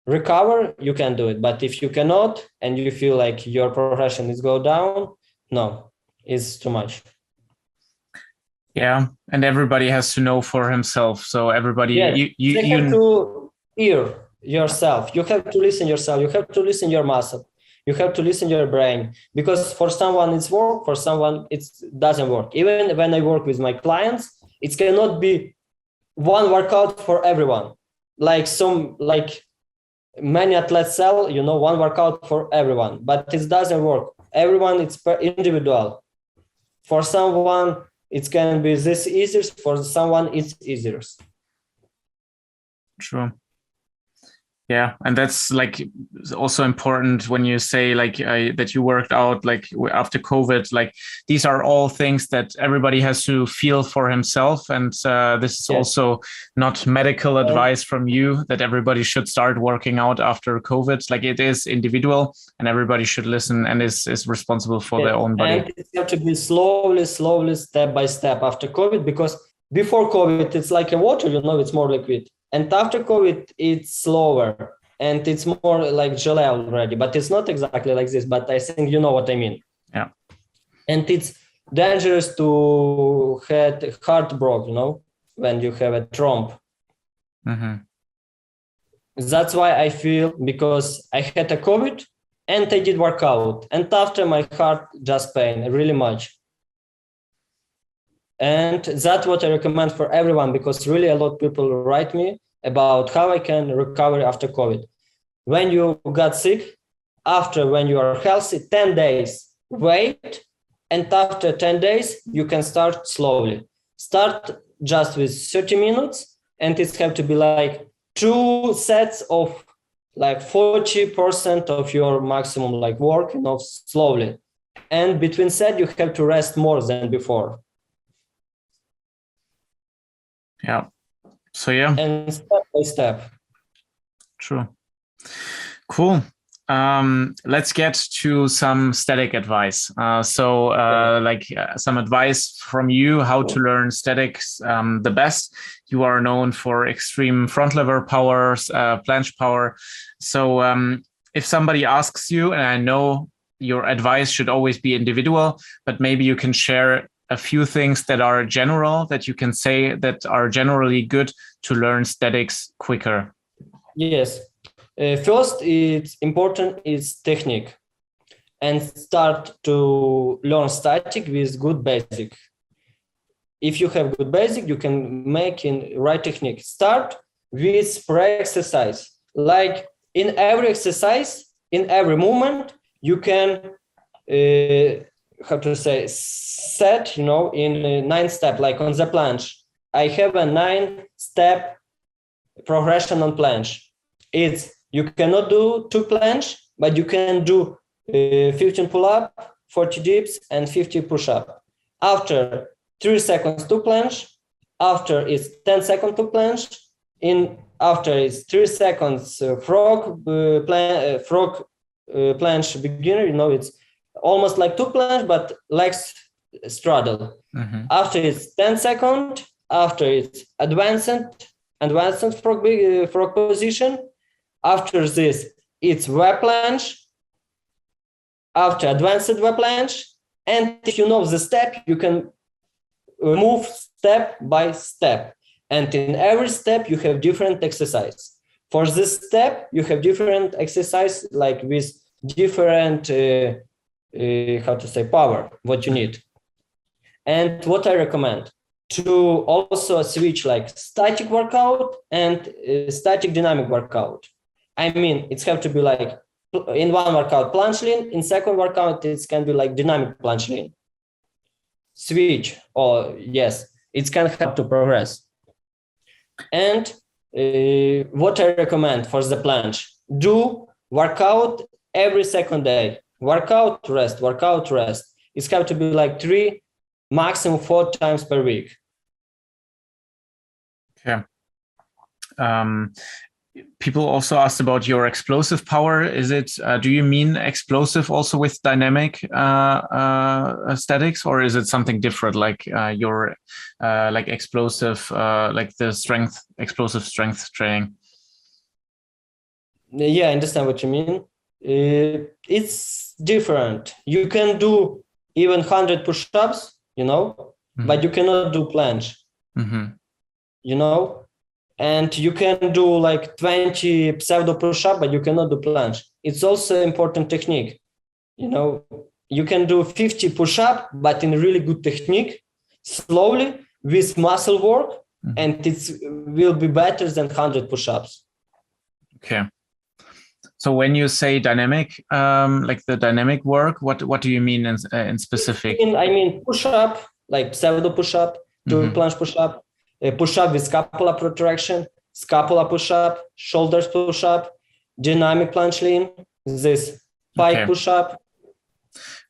recover, you can do it. But if you cannot, and you feel like your progression is go down, no, it's too much. Yeah, and everybody has to know for himself. So everybody, have to hear yourself. You have to listen yourself. You have to listen your muscle. You have to listen your brain. Because for someone it's work, for someone it doesn't work. Even when I work with my clients, it cannot be one workout for everyone. Like many athletes sell, one workout for everyone, but it doesn't work. Everyone it's individual. For someone, it can be this easier. For someone, it's easier. True. Yeah, and that's also important when you say that you worked out after COVID. These are all things that everybody has to feel for himself, and this is also not medical advice from you that everybody should start working out after COVID. It is individual, and everybody should listen and is responsible for their own body. And it has to be slowly, step by step after COVID, because before COVID it's like a water, it's more liquid. And after COVID, it's slower and it's more like gelé already, but it's not exactly like this, but I think you know what I mean. Yeah. And it's dangerous to have heart broke, when you have a thromb. Mm-hmm. That's why I feel, because I had a COVID and I did workout. And after, my heart just pain really much. And that's what I recommend for everyone, because really a lot of people write me about how I can recover after COVID. When you got sick, after when you are healthy, 10 days, wait. And after 10 days, you can start slowly. Start just with 30 minutes, and it have to be like 2 sets of like 40% of your maximum like work, slowly. And between set, you have to rest more than before. Yeah. So yeah. And step by step. True. Cool. Let's get to some static advice. Some advice from you how to learn statics the best. You are known for extreme front lever powers, planche power. So if somebody asks you, and I know your advice should always be individual, but maybe you can share a few things that are general that you can say that are generally good to learn statics quicker. Yes. First, it's important is technique, and start to learn static with good basic. If you have good basic, you can make in right technique. Start with pre-exercise. Like in every exercise, in every movement, you can set, in 9 step, like on the planche. I have a 9-step progression on planche. You cannot do 2 planche, but you can do 15 pull-up, 40 dips, and 50 push-up. After 3 seconds 2 planche, after it's 10 seconds 2 planche, after it's 3 seconds frog planche beginner, it's almost like 2 planche, but legs straddle. Mm-hmm. After it's 10 seconds, after it's advanced frog position. After this, it's web planche. After advanced web planche. And if you know the step, you can move step by step. And in every step, you have different exercise. For this step, you have different exercise, like with different, power, what you need. And what I recommend, to also switch like static workout and static dynamic workout. I mean, it's have to be like in one workout planche lean, in second workout it can be like dynamic planche lean. Switch, or yes, it can help to progress. And what I recommend for the planche, do workout every second day. Workout, rest, workout, rest. It's have to be like 3, maximum 4 times per week. Okay. People also asked about your explosive power. Is it? Do you mean explosive also with dynamic statics, or is it something different, like your like explosive, like the explosive strength training? Yeah, I understand what you mean. It's different. You can do even 100 push-ups, Mm-hmm. but you cannot do planche. Mm-hmm. And you can do like 20 pseudo push-up, but you cannot do planche. It's also important technique. You can do 50 push-up, but in really good technique, slowly with muscle work, mm-hmm. and it will be better than 100 push-ups. Okay. So when you say dynamic, like the dynamic work, what do you mean in specific? I mean push-up, like pseudo push-up, to mm-hmm. planche push-up. Push-up with scapula protraction, scapula push-up, shoulders push-up, dynamic planche lean, this pike push-up.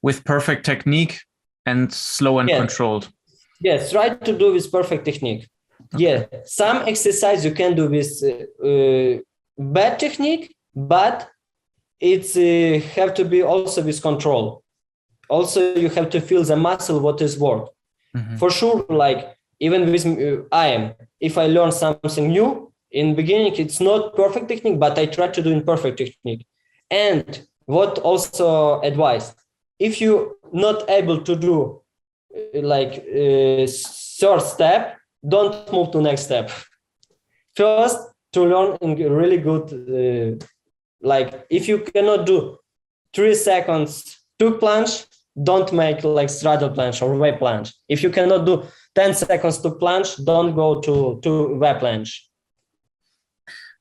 With perfect technique and slow and controlled. Yes, try to do with perfect technique. Okay. Yeah, some exercise you can do with bad technique, but it's have to be also with control. Also, you have to feel the muscle, what is work. Mm-hmm. For sure, like, even with if I learn something new, in the beginning, it's not perfect technique, but I try to do in perfect technique. And what also advice, if you're not able to do like third step, don't move to next step. First, to learn in really good, like if you cannot do 3 seconds tuck plunge, don't make like straddle plunge or wave plunge. If you cannot do 10 seconds tuck plunge, don't go to wave plunge.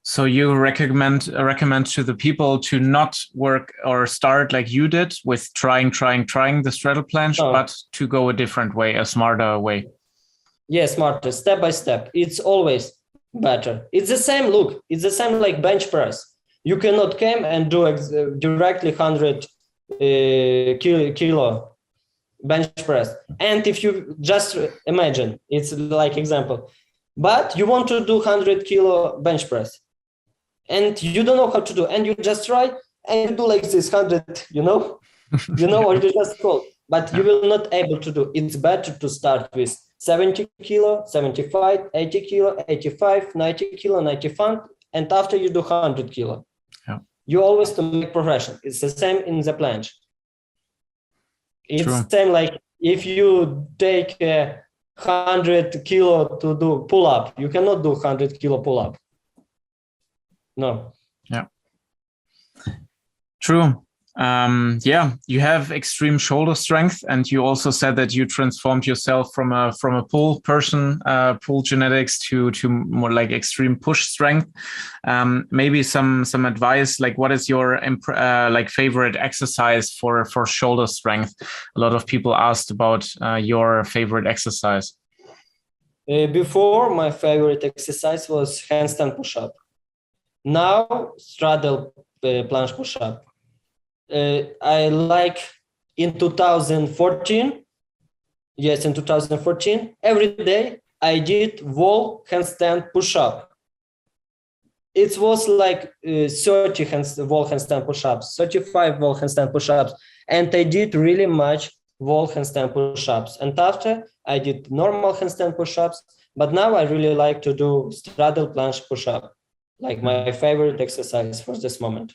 So you recommend to the people to not work or start like you did with trying the straddle plunge, but to go a different way, a smarter way. Yeah, smarter, step by step. It's always better. It's the same look. It's the same like bench press. You cannot come and do directly 100 kilo bench press. And if you just imagine, it's like example, but you want to do 100 kilo bench press. And you don't know how to do, and you just try and you do like this 100, or you just call, but you will not able to do. It's better to start with 70 kilo, 75, 80 kilo, 85, 90 kilo, 95, and after you do 100 kilo. Yeah. You always to make progression. It's the same in the planche. It's True. the same like if you take 100 kilo to do pull up, you cannot do 100 kilo pull up. No. Yeah. True. Yeah, you have extreme shoulder strength, and you also said that you transformed yourself from a pull person, pull genetics to more like extreme push strength. Maybe some advice, like what is your like favorite exercise for shoulder strength? A lot of people asked about your favorite exercise. Before, my favorite exercise was handstand push-up. Now, straddle planche push-up. I like in 2014. Yes, in 2014, every day I did wall handstand push-up. It was like 30 wall handstand push-ups, 35 wall handstand push-ups, and I did really much wall handstand push-ups. And after I did normal handstand push-ups, but now I really like to do straddle planche push-up. Like my favorite exercise for this moment.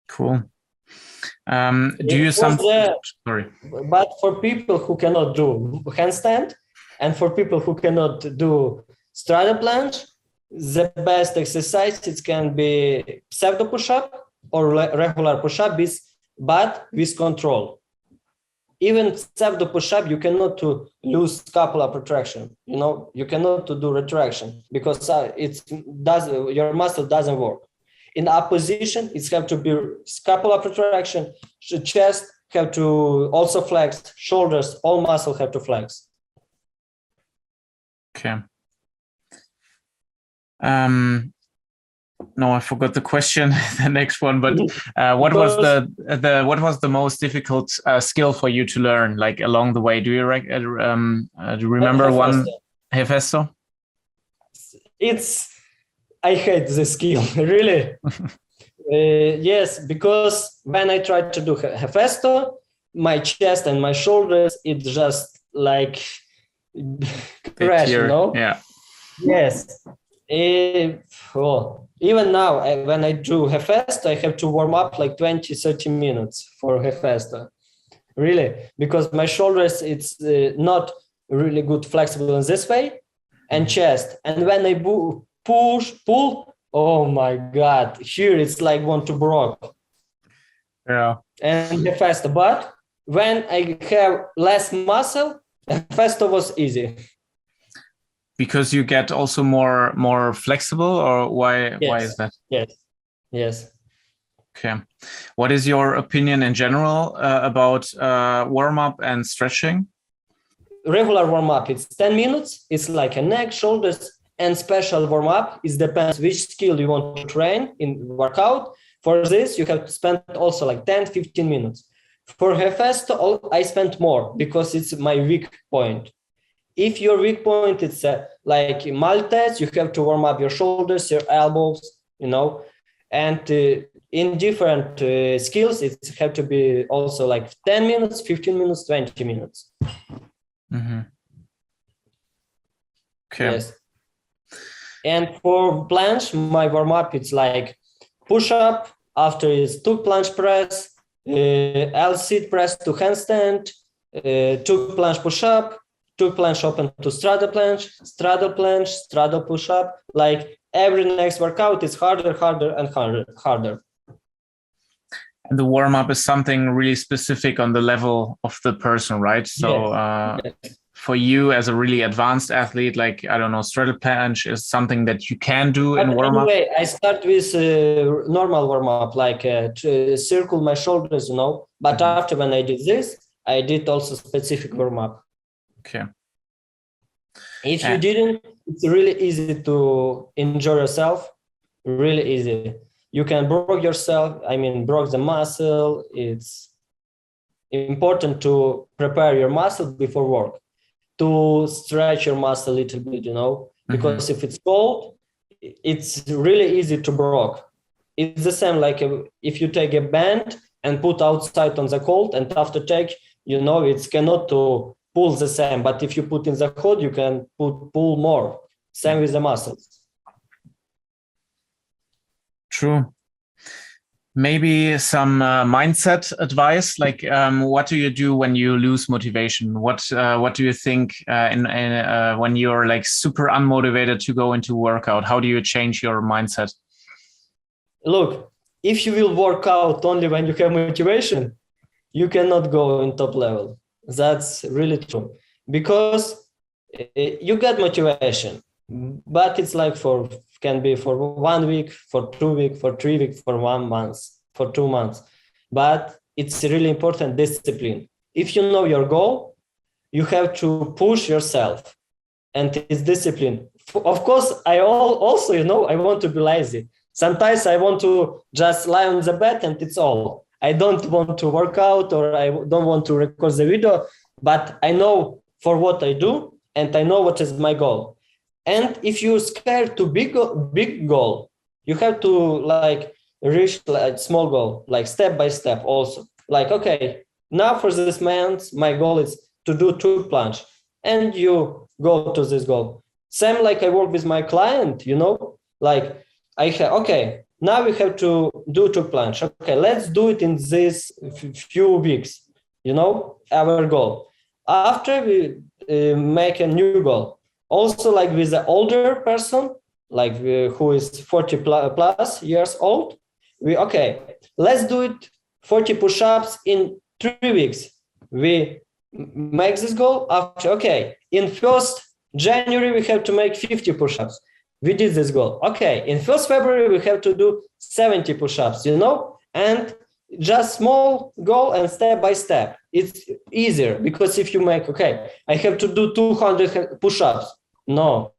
Cool. Do you sorry? But for people who cannot do handstand and for people who cannot do straddle planche, the best exercise it can be pseudo push-up or regular push-up, but with control. Even pseudo push-up, you cannot to lose scapula protraction. You cannot to do retraction because your muscle doesn't work. In up position, it's have to be scapula protraction. Chest have to also flex. Shoulders, all muscle have to flex. Okay. No, I forgot the question. The next one, but what was the most difficult skill for you to learn, like along the way? Do you remember one? Hefesto? I hate the skill, really. Yes, because when I tried to do Hefesto, my chest and my shoulders, it just like crash, Yeah. Yes. Even now, when I do Hefesto, I have to warm up like 20-30 minutes for Hefesto. Really, because my shoulders, it's not really good flexible in this way, and chest. And when I pull, oh my God, here it's like want to break. Yeah. And Hefesto, but when I have less muscle, Hefesto was easy. Because you get also more flexible, or why? Yes. Why is that? Yes. Okay. What is your opinion in general about warm up and stretching? Regular warm up, it's 10 minutes. It's like a neck, shoulders, and special warm up. It depends which skill you want to train in workout. For this, you have to spend also like 10-15 minutes. For Hefesto, I spent more because it's my weak point. If your weak point is like Maltese, you have to warm up your shoulders, your elbows, and in different skills, it have to be also like 10 minutes, 15 minutes, 20 minutes. Mm-hmm. Okay. Yes. And for planche, my warm up, it's like push up, after is tuck planche press, L sit press to handstand, tuck planche push up, tuck planche open to straddle planche, straddle push up. Like every next workout is harder and harder. And the warm up is something really specific on the level of the person, right? So Yes. for you as a really advanced athlete, like, I don't know, straddle planche is something that you can do in But warm up. anyway, I start with normal warm up, like to circle my shoulders, But Mhm. after when I did this, I did also specific warm up. Okay. If you And didn't, it's really easy to enjoy yourself. Really easy. You can broke yourself. I mean, broke the muscle. It's important to prepare your muscle before work, to stretch your muscle a little bit, because if it's cold, it's really easy to broke. It's the same like if you take a band and put outside on the cold, and after take, it's cannot to pull the same. But if you put in the hot, you can pull more. Same with the muscles. true. Maybe some mindset advice, like what do you do when you lose motivation? What do you think when you're like super unmotivated to go into workout? How do you change your mindset? Look, if you will work out only when you have motivation, you cannot go in top level. That's really true, because you get motivation, but it's like can be for 1 week, for 2 weeks, for 3 weeks, for 1 month, for 2 months. But it's really important discipline. If you know your goal, you have to push yourself, and it's discipline. Of course, I also, I want to be lazy. Sometimes I want to just lie on the bed and it's all. I don't want to work out, or I don't want to record the video, but I know for what I do, and I know what is my goal. And if you're scared to big goal, you have to like reach like small goal, like step by step also. Like, okay, now for this month, my goal is to do 2 planche, and you go to this goal. Same like I work with my client, like I have, okay, now we have to do 2 planche. Okay, let's do it in this few weeks, our goal. After we make a new goal. Also, like with the older person, like who is 40 plus years old, let's do it 40 push-ups in 3 weeks. We make this goal after, okay, in 1st January, we have to make 50 push-ups. We did this goal. Okay, in 1st February, we have to do 70 push-ups, and just small goal and step by step. It's easier, because if you make, okay, I have to do 200 push-ups. No,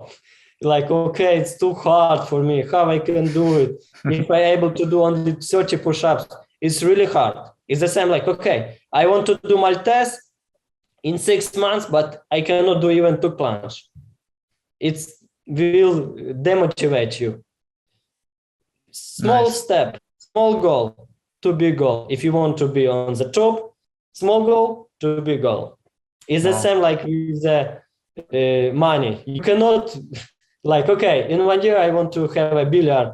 like, okay, it's too hard for me. How I can do it? If I'm able to do only 30 push-ups, it's really hard. It's the same like, okay, I want to do Maltese in 6 months, but I cannot do even 2 planche. It will demotivate you. Small step, small goal to big goal. If you want to be on the top, small goal to big goal. It's the same like with the money. You cannot like, okay, in 1 year I want to have $1 billion.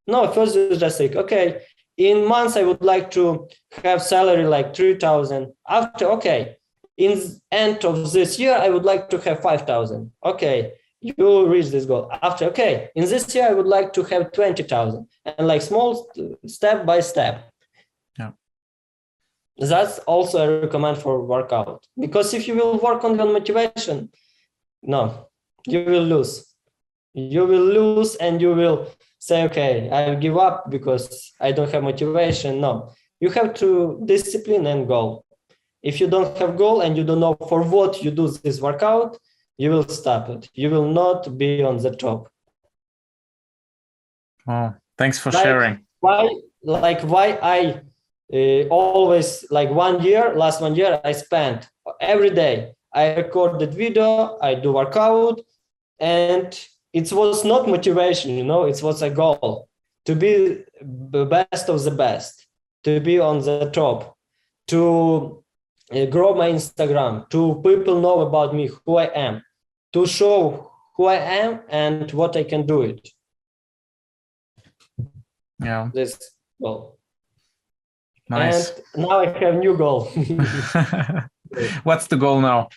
No, first you just say, okay, in months I would like to have salary like 3,000. After, okay, in end of this year I would like to have 5,000. Okay, you reach this goal. After, okay, in this year I would like to have 20,000, and like small step by step. That's also I recommend for workout, because if you will work on your motivation, no, you will lose. You will lose, and you will say, okay, I'll give up because I don't have motivation. No, you have to discipline and goal. If you don't have goal and you don't know for what you do this workout, you will stop it. You will not be on the top. Oh, thanks for sharing. Why I always, like last 1 year, I spent every day. I recorded video, I do workout, and it was not motivation, it was a goal to be the best of the best, to be on the top, to grow my Instagram, to people know about me, who I am, to show who I am and what I can do it. Yeah. This goal. Nice. And now I have new goal. What's the goal now?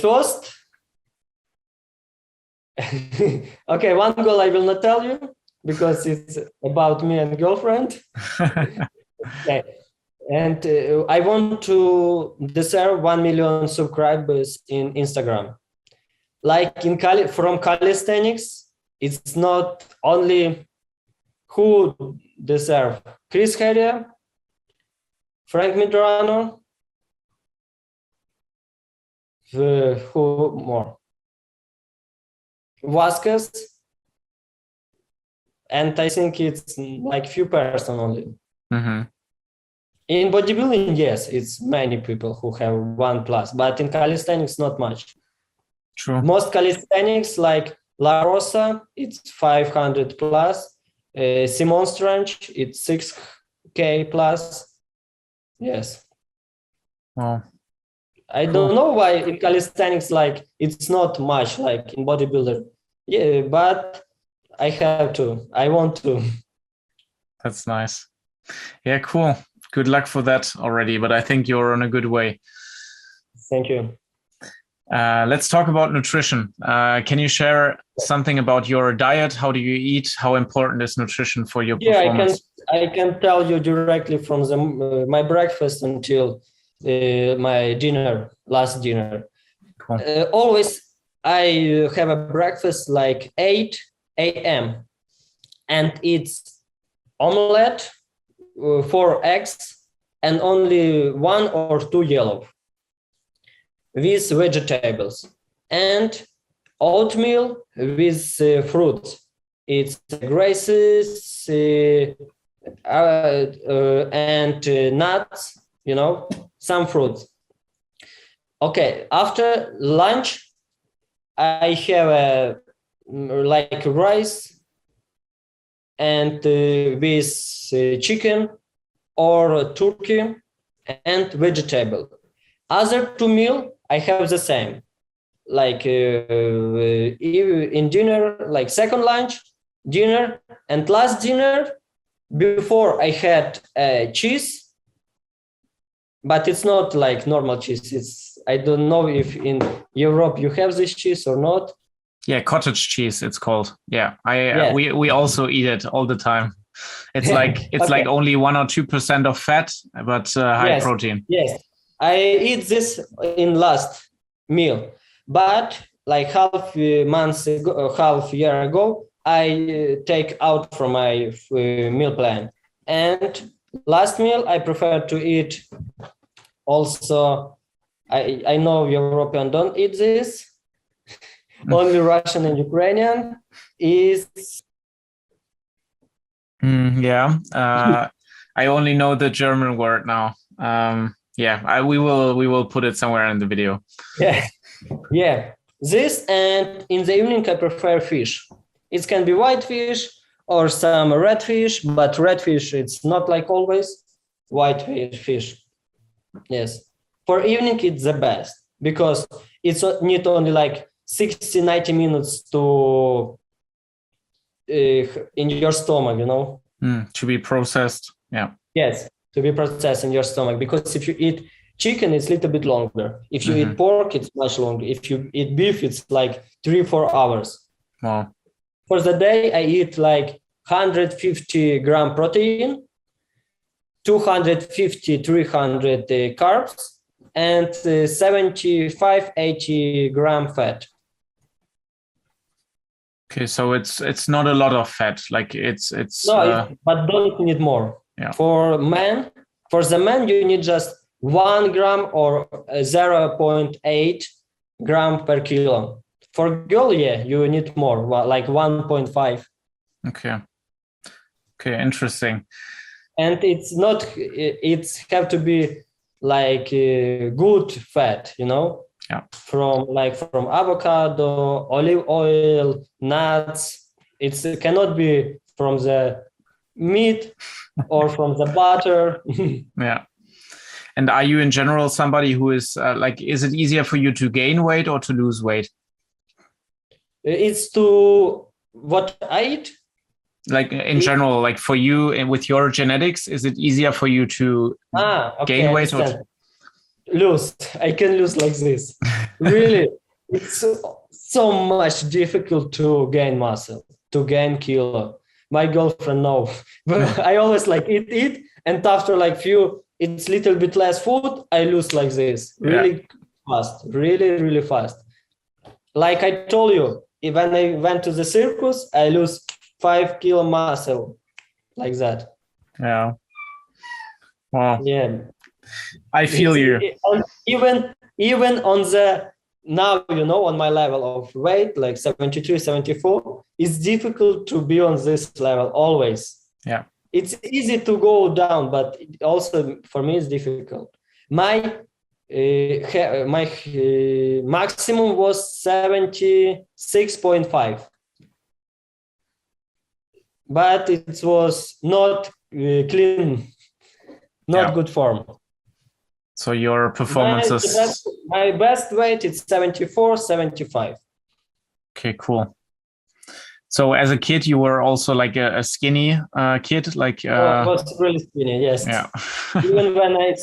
First, okay, one goal I will not tell you. because it's about me and girlfriend. Okay. And I want to deserve 1 million subscribers in Instagram. Like from calisthenics, it's not only who deserve Chris Heria, Frank Medrano, who more? Vasquez, and I think it's like few person only. Mm-hmm. In bodybuilding, yes, it's many people who have 1+, but in calisthenics, not much. True. Most calisthenics, like La Rosa, it's 500+. Simon Strange, it's 6K+. Yes. Wow. I don't know why in calisthenics, like it's not much like in bodybuilder. Yeah, but I have to. I want to. That's nice. Yeah, cool. Good luck for that already, but I think you're on a good way. Thank you. Let's talk about nutrition. Can you share something about your diet? How do you eat? How important is nutrition for your performance? I can tell you directly from my breakfast until my dinner, last dinner. Cool. Always I have a breakfast like 8 a.m. and it's omelette, 4 eggs, and only 1 or 2 yellow with vegetables, and oatmeal with fruits. It's graces and nuts, some fruits. Okay, after lunch, I have like rice and with chicken or turkey and vegetable. Other 2 meals, I have the same. Like in dinner, like second lunch, dinner, and last dinner. Before I had cheese, but it's not like normal cheese. I don't know if in Europe you have this cheese or not. Yeah, cottage cheese it's called. Yeah, we also eat it all the time. It's like it's like only 1 or 2% of fat, but high protein. Yes, I eat this in last meal, but like half year ago, I take out from my meal plan. And last meal, I prefer to eat also, I know European don't eat this, only Russian and Ukrainian is... I only know the German word now. We will put it somewhere in the video. Yeah. This, and in the evening, I prefer fish. It can be white fish or some red fish, but red fish, it's not like always white fish. Yes. For evening, it's the best because it's need only like 60-90 minutes to in your stomach, to be processed. Yeah. Yes, to be processed in your stomach, because if you eat chicken, it's a little bit longer. If you eat pork, it's much longer. If you eat beef, it's like 3-4 hours. Wow. For the day, I eat like 150 gram protein, 250-300 carbs, and 75-80 gram fat. Okay, so it's not a lot of fat. Like it's but don't need more. Yeah. For the man, you need just 1 gram or 0.8 gram per kilo. For girl, you need more, like 1.5. Okay, interesting. And it's have to be like good fat, Yeah. From avocado, olive oil, nuts. It cannot be from the meat or from the butter. Yeah. And are you in general somebody who is is it easier for you to gain weight or to lose weight? It's to what I eat. Like in general, like for you and with your genetics, is it easier for you to gain weight or lose? I can lose like this. Really, it's so much difficult to gain muscle, to gain kilo. my girlfriend know. But I always like eat, and after like few, it's little bit less food, I lose like this really fast, really fast. Like I told you, when I went to the circus, I lose 5 kilo muscle like that. Yeah. Wow. Yeah. I feel you. Even on the now, on my level of weight, like 73, 74, it's difficult to be on this level always. Yeah. It's easy to go down, but also for me it's difficult. My maximum was 76.5, but it was not clean, not good form. So your performances... My best weight is 74, 75. Okay, cool. So as a kid, you were also like a skinny kid, like... I was really skinny, yes. Yeah. Even when I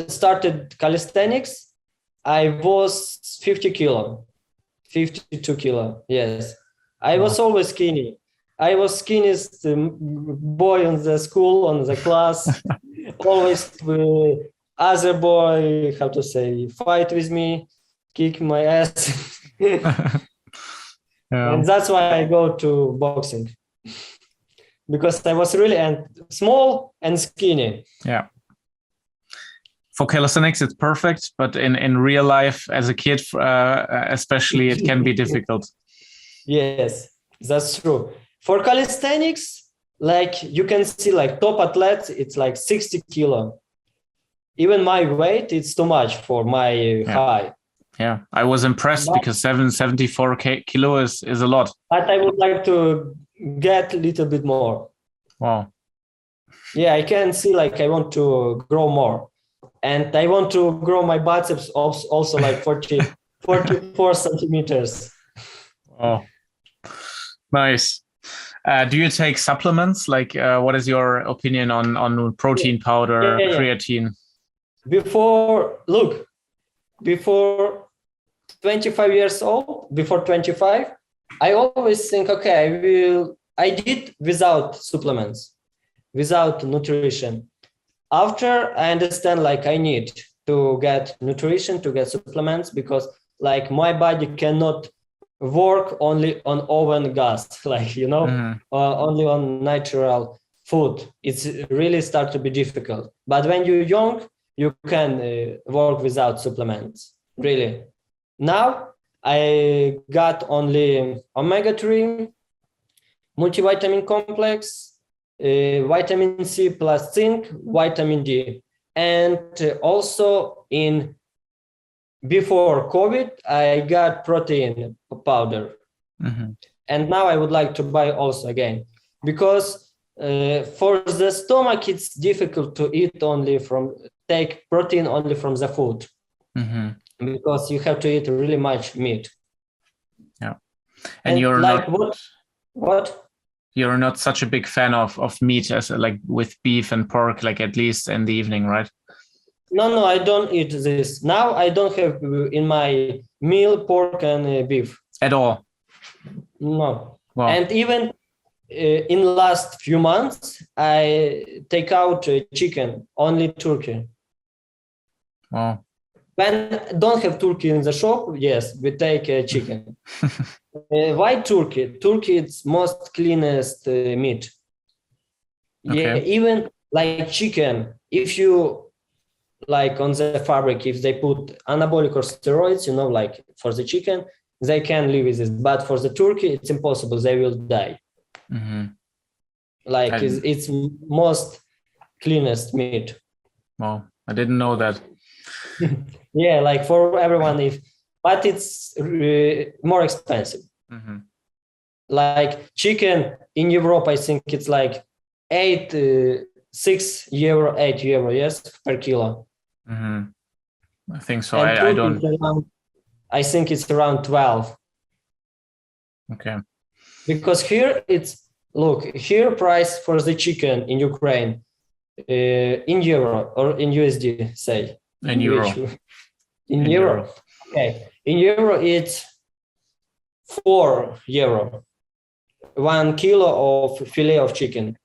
started calisthenics, I was 52 kilo, yes. I was always skinny. I was skinniest boy in the school, on the class. Always other boy, how to say, fight with me, kick my ass. And that's why I go to boxing. Because I was really small and skinny. Yeah. For calisthenics, it's perfect, but in real life, as a kid, especially, it can be difficult. Yes, that's true. For calisthenics, like you can see, like top athletes, it's like 60 kilo. Even my weight, it's too much for my height. Yeah, I was impressed because 74 kilo is a lot. But I would like to get a little bit more. Wow. Yeah, I can see like I want to grow more. And I want to grow my biceps also like 44 centimeters. Oh, nice. Do you take supplements? Like, what is your opinion on protein powder, creatine? Before 25 years old, before 25, I always think, okay, I did without supplements, without nutrition. After I understand, like I need to get nutrition, to get supplements, because like my body cannot work only on oven gas, like, only on natural food. It's really start to be difficult. But when you're young, you can work without supplements, really. Now I got only omega-3, multivitamin complex, vitamin C plus zinc, vitamin D. And also before COVID, I got protein powder. Mm-hmm. And now I would like to buy also again, because for the stomach, it's difficult to take protein only from the food. Mm-hmm. Because you have to eat really much meat. Yeah. And you're like not... What? You're not such a big fan of meat as like with beef and pork, like at least in the evening, right? No, I don't eat this. Now I don't have in my meal pork and beef. At all? No. Wow. And even in last few months, I take out chicken, only turkey. Wow. When don't have turkey in the shop, yes, we take chicken. Why turkey? Turkey is most cleanest meat. Okay. Yeah, even like chicken, if you like on the fabric, if they put anabolic or steroids, like for the chicken, they can live with it. But for the turkey, it's impossible. They will die. Mm-hmm. Like it's most cleanest meat. Wow, I didn't know that. Yeah, like for everyone, but it's more expensive. Mm-hmm. Like chicken in Europe, I think it's like 6 euro, 8 euro, yes, per kilo. Mm-hmm. I think so. And I don't. I think it's around 12. Okay. Because here here price for the chicken in Ukraine in euro or in USD, say. In euro. In euro. Okay. In euro, it's 4 euro. 1 kilo of fillet of chicken.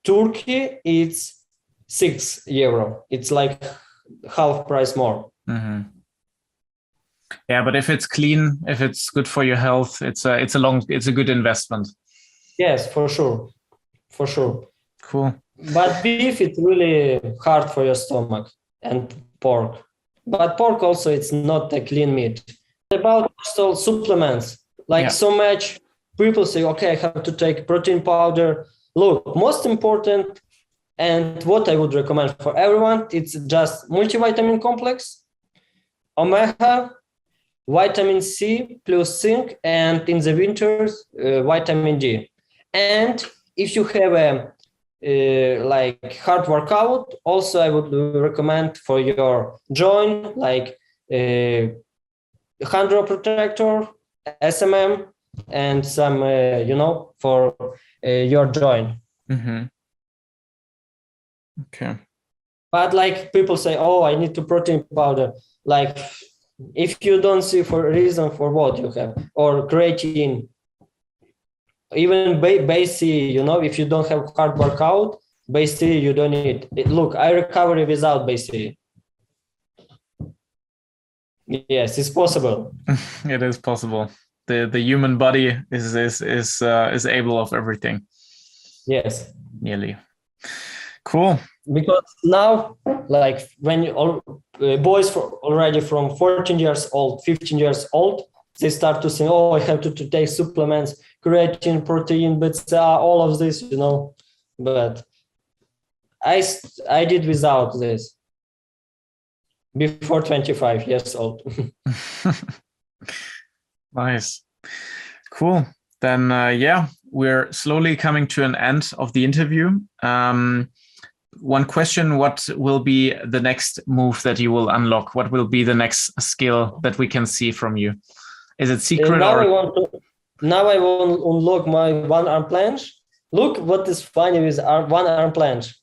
Turkey, it's €6. It's like half price more. Mm-hmm. Yeah, but if it's clean, if it's good for your health, it's a good investment. Yes, for sure. Cool. But beef, it's really hard for your stomach, and pork. But pork also, it's not a clean meat. About also supplements, like so much people say, okay, I have to take protein powder. Look, most important, and what I would recommend for everyone, it's just multivitamin complex, omega, vitamin C plus zinc, and in the winters, vitamin D. And if you have a like hard workout, also I would recommend for your joint, like Hydro Protector, SMM, and some, for your joint. Mm-hmm. Okay. But like people say, oh, I need to protein powder. Like if you don't see for a reason for what you have, or creatine, even base C, if you don't have hard workout, base C you don't need. Look, I recover without base C. Yes, it's possible. It is possible. The human body is able of everything. Yes. Nearly. Cool. Because now, like when boys already from 14 years old, 15 years old, they start to say, oh, I have to take supplements, creatine, protein, but all of this, But I did without this before 25 years old. Nice. Cool. Then, we're slowly coming to an end of the interview. One question, what will be the next move that you will unlock? What will be the next skill that we can see from you? Is it secret? Now I want to unlock my one arm planche. Look what is funny with one arm planche.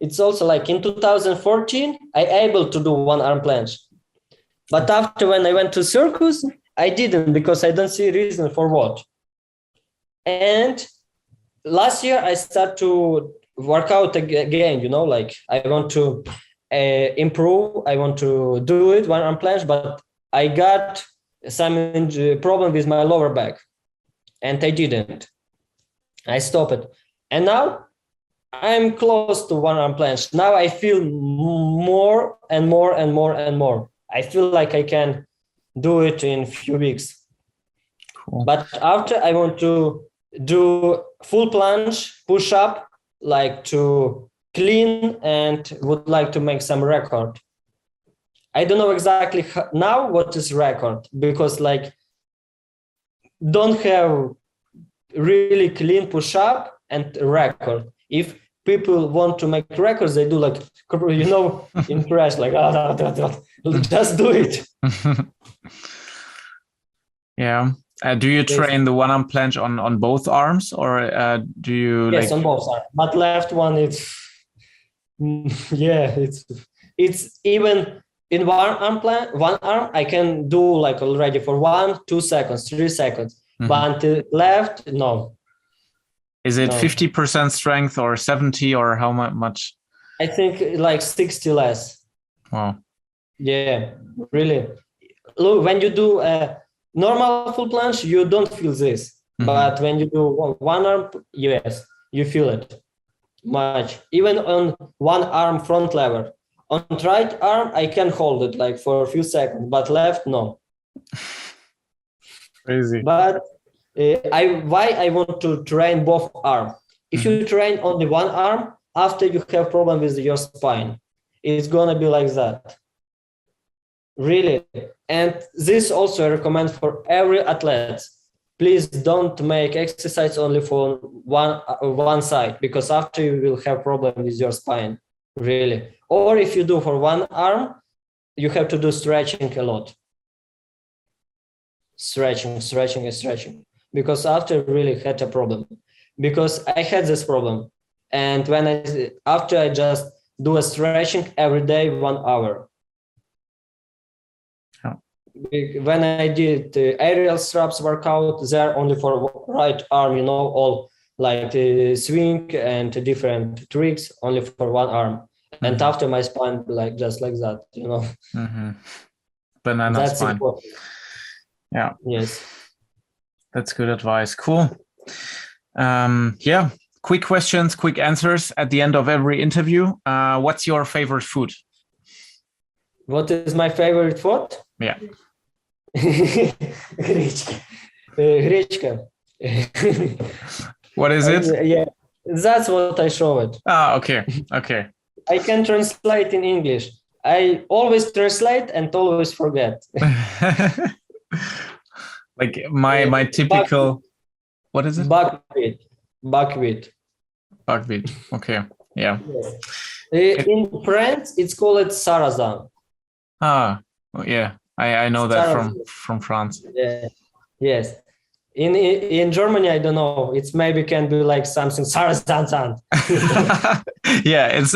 It's also like in 2014, I able to do one arm planche. But after when I went to circus, I didn't, because I don't see a reason for what. And last year I start to work out again, like I want to improve. I want to do it one arm planche, but I got some problem with my lower back and I didn't. I stopped it. And now I'm close to one arm planche. Now I feel more and more and more and more. I feel like I can do it in a few weeks. Cool. But after I want to do full planche, push up, like to clean, and would like to make some record. I don't know exactly now what is record, because like don't have really clean push up and record. If people want to make records, they do like, in crash, like, just do it. Yeah. Do you train the one arm planche on both arms, or do you? Yes, on both arms. But left one, it's even in one arm I can do like already for 1, 2 seconds, 3 seconds. Mm-hmm. But left, no. Is it 50% strength or 70 or how much? I think like 60 less. Wow. Yeah, really. Look, when you do a normal full planche, you don't feel this. Mm-hmm. But when you do one arm, yes, you feel it much. Even on one arm front lever. On right arm, I can hold it like for a few seconds, but left, no. Crazy. But why I want to train both arms. If you train only one arm, after you have problem with your spine, it's gonna be like that. Really. And this also I recommend for every athlete. Please don't make exercise only for one side, because after you will have problem with your spine. Really. Or if you do for one arm, you have to do stretching a lot. Stretching. Because after really had a problem. Because I had this problem. And after I just do a stretching every day, 1 hour. when I did aerial straps workout, they're only for right arm, all like swing and different tricks only for one arm. And after my spine, like just like that, Banana that's spine. important. Yeah. Yes. That's good advice. Cool. Yeah. Quick questions, quick answers at the end of every interview. What's your favorite food? What is my favorite food? Yeah. Гречка. Гречка. What is it? Yeah, that's what I show it. Okay. Okay. I can translate in English. I always translate and always forget. Like my typical. What is it? Buckwheat. Buckwheat. Buckwheat. Okay. Yeah. Yes. In France, it's called sarrasin. Yeah. I know that from France. Yeah. Yes. In Germany, I don't know. It's maybe can be like something sarrasin. Yeah, it's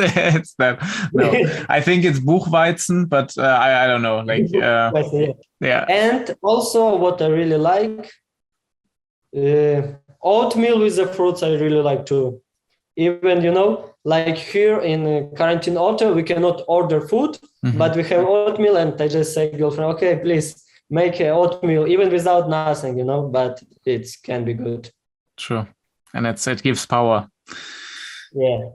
that. No, I think it's Buchweizen, but I don't know. Like yeah. And also, what I really like, oatmeal with the fruits. I really like too. Even like here in quarantine hotel, we cannot order food, but we have oatmeal, and I just say, girlfriend, okay, please make oatmeal even without nothing, but it can be good. True, and it gives power. Yeah.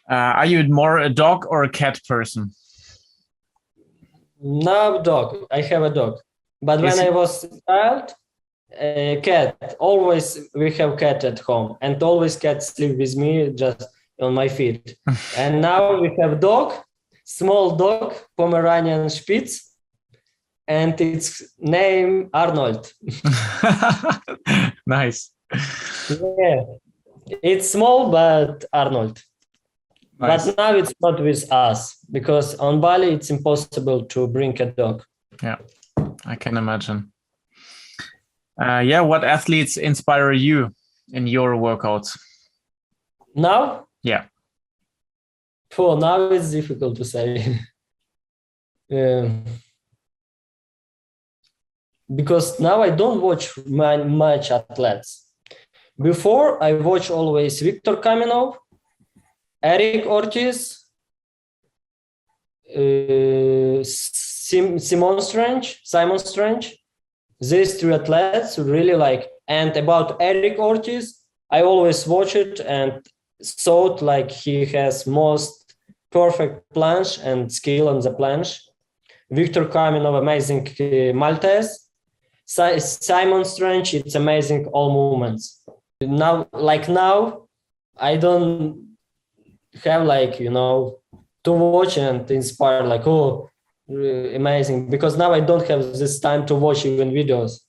Are you more a dog or a cat person? No, dog. I have a dog, but when I was a child, cat. Always we have cat at home, and always cat sleep with me just on my feet. And now we have dog, small dog, Pomeranian Spitz, and its name Arnold. Nice. Yeah, it's small, but Arnold. Nice. But now it's not with us because on Bali it's impossible to bring a dog. Yeah, I can imagine. What athletes inspire you in your workouts? Now? Yeah. Now it's difficult to say. Because now I don't watch much athletes. Before I watch always Viktor Kamenov, Eric Ortiz, Simon Strange. These three athletes really like. And about Eric Ortiz, I always watch it and thought like he has most perfect planche and skill on the planche. Viktor Kamenov, amazing Maltese. Simon Strange, it's amazing all movements. Now, I don't have to watch and inspire amazing, because now I don't have this time to watch even videos.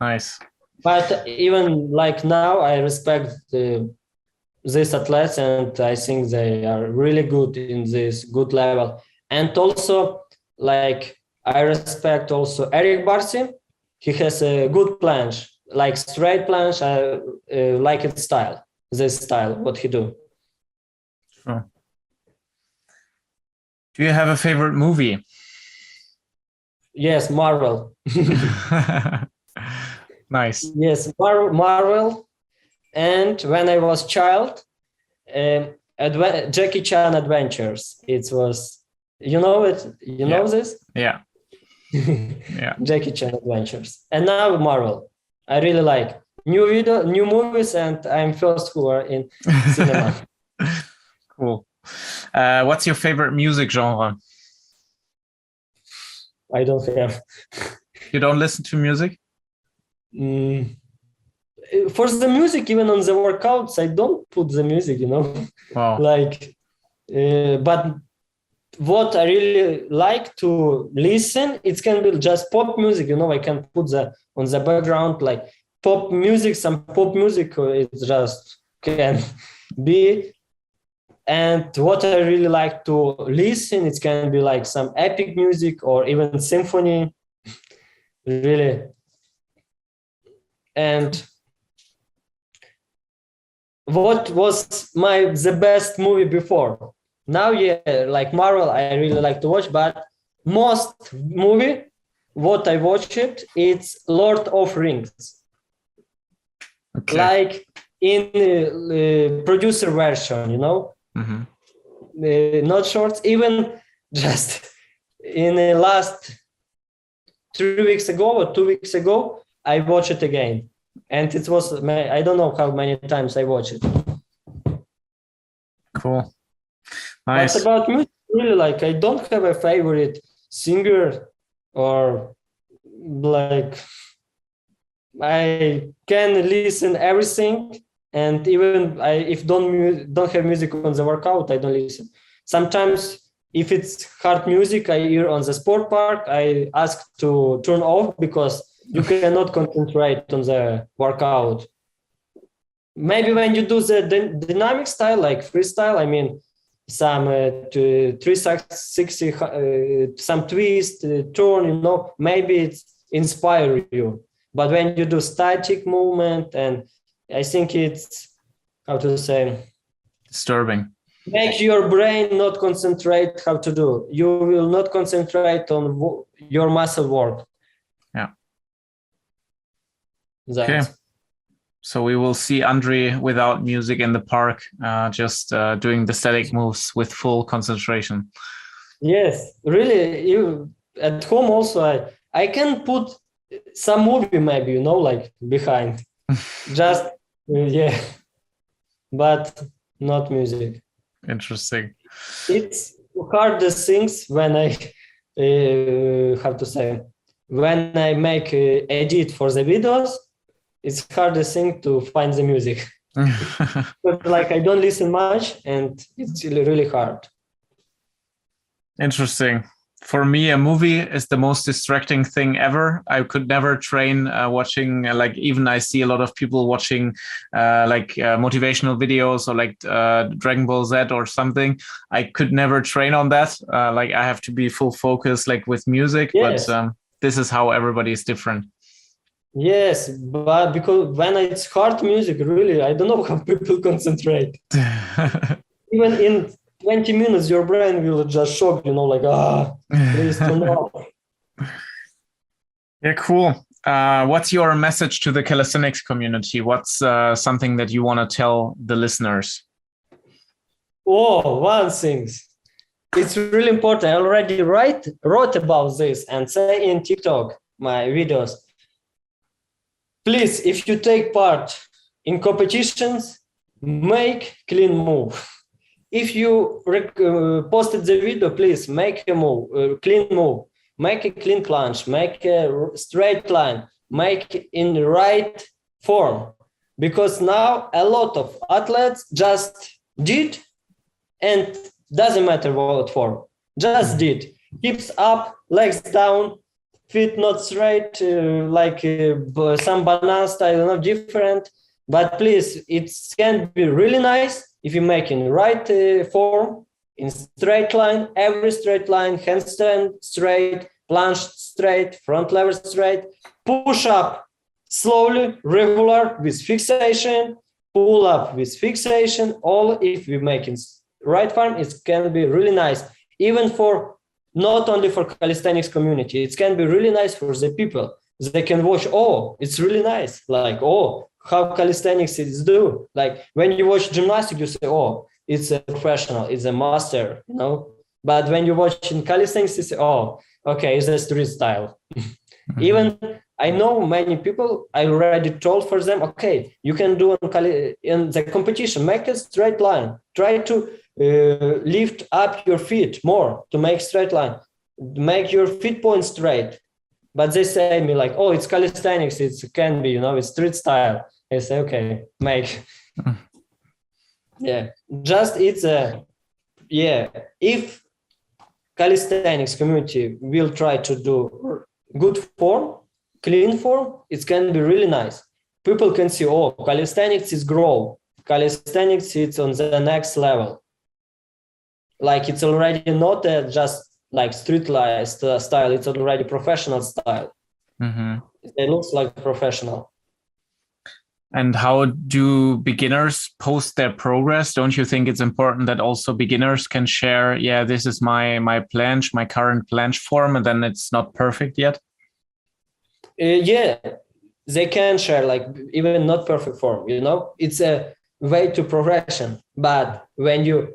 Nice. But even now I respect these athletes, and I think they are really good in this good level. And also I respect also Eric Barsi. He has a good planche, like straight planche. I like this style, what he do. Sure. Do you have a favorite movie? Yes, Marvel. Nice. Yes, Marvel. And when I was child, Jackie Chan Adventures. It was, know this? Yeah. Yeah. Jackie Chan Adventures. And now Marvel. I really like new movies, and I'm first who are in cinema. Cool. What's your favorite music genre? I don't have. You don't listen to music? For the music, even on the workouts, I don't put the music, Wow. But what I really like to listen, it can be just pop music, I can put on the background, like pop music, some pop music, it just can be. And what I really like to listen, it can be like some epic music or even symphony, really. And what was the best movie before? Now, like Marvel, I really like to watch, but most movie what I watched, it's Lord of Rings. Okay. Like in producer version, not shorts. Even just in the last 3 weeks ago or 2 weeks ago, I watched it again, and it was, I don't know how many times I watched it. Cool. Nice. But about music, really, like, I don't have a favorite singer, or like, I can listen everything, and even if don't have music on the workout, I don't listen. Sometimes if it's hard music I hear on the sport park, I ask to turn off, because you cannot concentrate on the workout. Maybe when you do the dynamic style, like freestyle, I mean, some 360, some twist, turn, maybe it's inspire you. But when you do static movement, and I think it's, how to say, disturbing. Make your brain not concentrate how to do. You will not concentrate on your muscle work. Yeah. That's. Okay. So we will see Andre without music in the park, just doing the static moves with full concentration. Yes, really. You at home also, I can put some movie maybe, like behind, just yeah, but not music. Interesting. It's hardest things when I how to say, when I make edit for the videos. It's hardest thing to find the music. But like, I don't listen much, and it's really hard. Interesting. For me, a movie is the most distracting thing ever. I could never train watching, like, even I see a lot of people watching motivational videos, or like Dragon Ball Z or something. I could never train on that. Like, I have to be full focus, like with music. Yes. But this is how everybody is different. Yes, but because when it's hard music, really, I don't know how people concentrate. Even in 20 minutes, your brain will just shock, like, please turn off. Yeah, cool. What's your message to the calisthenics community? What's something that you want to tell the listeners? Oh, one thing. It's really important. I already wrote about this and say in TikTok, my videos. Please, if you take part in competitions, make clean move. If you posted the video, please make a move, clean move, make a clean plunge, make a straight line, make it in the right form. Because now a lot of athletes just did, and doesn't matter what form, just did. Hips up, legs down, feet not straight, some banana style, not different. But please, it can be really nice if you make in right form, in straight line, every straight line, handstand straight, plunge straight, front lever straight, push up slowly, regular with fixation, pull up with fixation. All if we make in right form, it can be really nice, even for not only for calisthenics community. It can be really nice for the people. They can watch, it's really nice. Like, how calisthenics is do. Like, when you watch gymnastics, you say, it's a professional, it's a master, But when you watch in calisthenics, you say, okay, it's a street style. Mm-hmm. Even I know many people, I already told for them, okay, you can do in the competition, make a straight line. Try to lift up your feet more to make straight line. Make your feet point straight. But they say me like, it's calisthenics, it can be, it's street style. I say, okay, make. Yeah, just if calisthenics community will try to do good form, clean form, it can be really nice. People can see, calisthenics is grow. Calisthenics is on the next level. Like, it's already not just like street style, it's already professional style. Mm-hmm. It looks like professional. And how do beginners post their progress? Don't you think it's important that also beginners can share, yeah, this is my planche, my current planche form, and then it's not perfect yet? Yeah, they can share, like, even not perfect form, it's a way to progression. But when you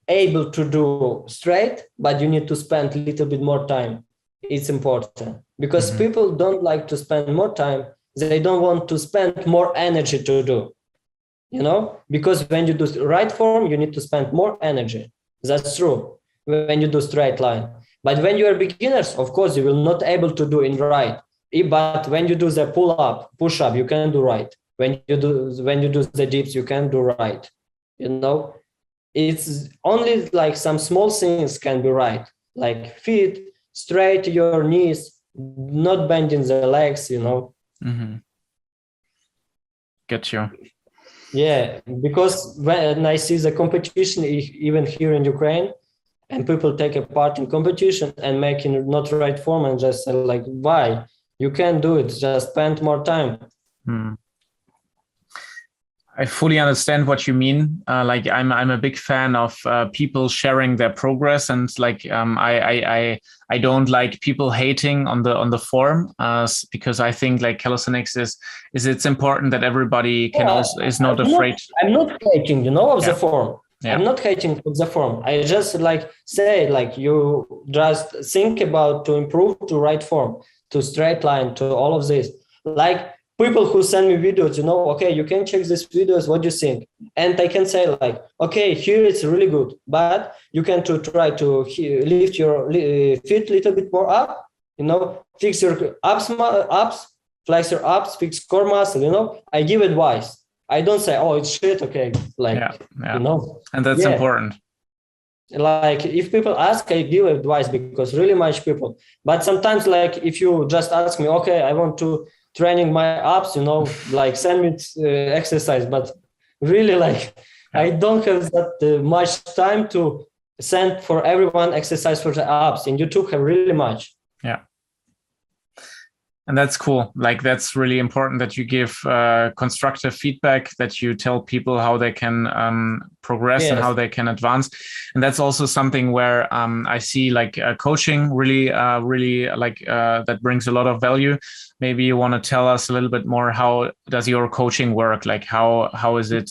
able to do straight, but you need to spend a little bit more time, it's important, because people don't like to spend more time. They don't want to spend more energy to do, because when you do right form, you need to spend more energy. That's true when you do straight line. But when you are beginners, of course, you will not able to do in right. But when you do the pull up, push up, you can do right. When you do the dips, you can do right. It's only like some small things can be right, like feet straight, your knees, not bending the legs. Get you. Yeah, because when I see the competition, even here in Ukraine, and people take a part in competition and making not right form, and just like, why? You can do it, just spend more time. I fully understand what you mean. Like I'm a big fan of people sharing their progress, and like I don't like people hating on the form, because I think like calisthenics is it's important that everybody can also is not afraid. I'm not hating, of the form. Yeah. I'm not hating of the form. I just like say, like, you just think about to improve to right form, to straight line, to all of this. Like, people who send me videos, okay, you can check these videos, what do you think? And I can say, like, okay, here it's really good, but you can try to lift your feet a little bit more up, fix your abs, flex your abs, fix core muscle, I give advice. I don't say, oh, it's shit, okay, like, And that's important. Like, if people ask, I give advice, because really much people. But sometimes, like, if you just ask me, okay, I want to training my abs, like, send me exercise, but really, like, I don't have that much time to send for everyone exercise for the abs. In YouTube have really much. Yeah. And that's cool. Like, that's really important that you give constructive feedback, that you tell people how they can progress and how they can advance. And that's also something where I see like coaching really like that brings a lot of value. Maybe you want to tell us a little bit more, how does your coaching work? Like how is it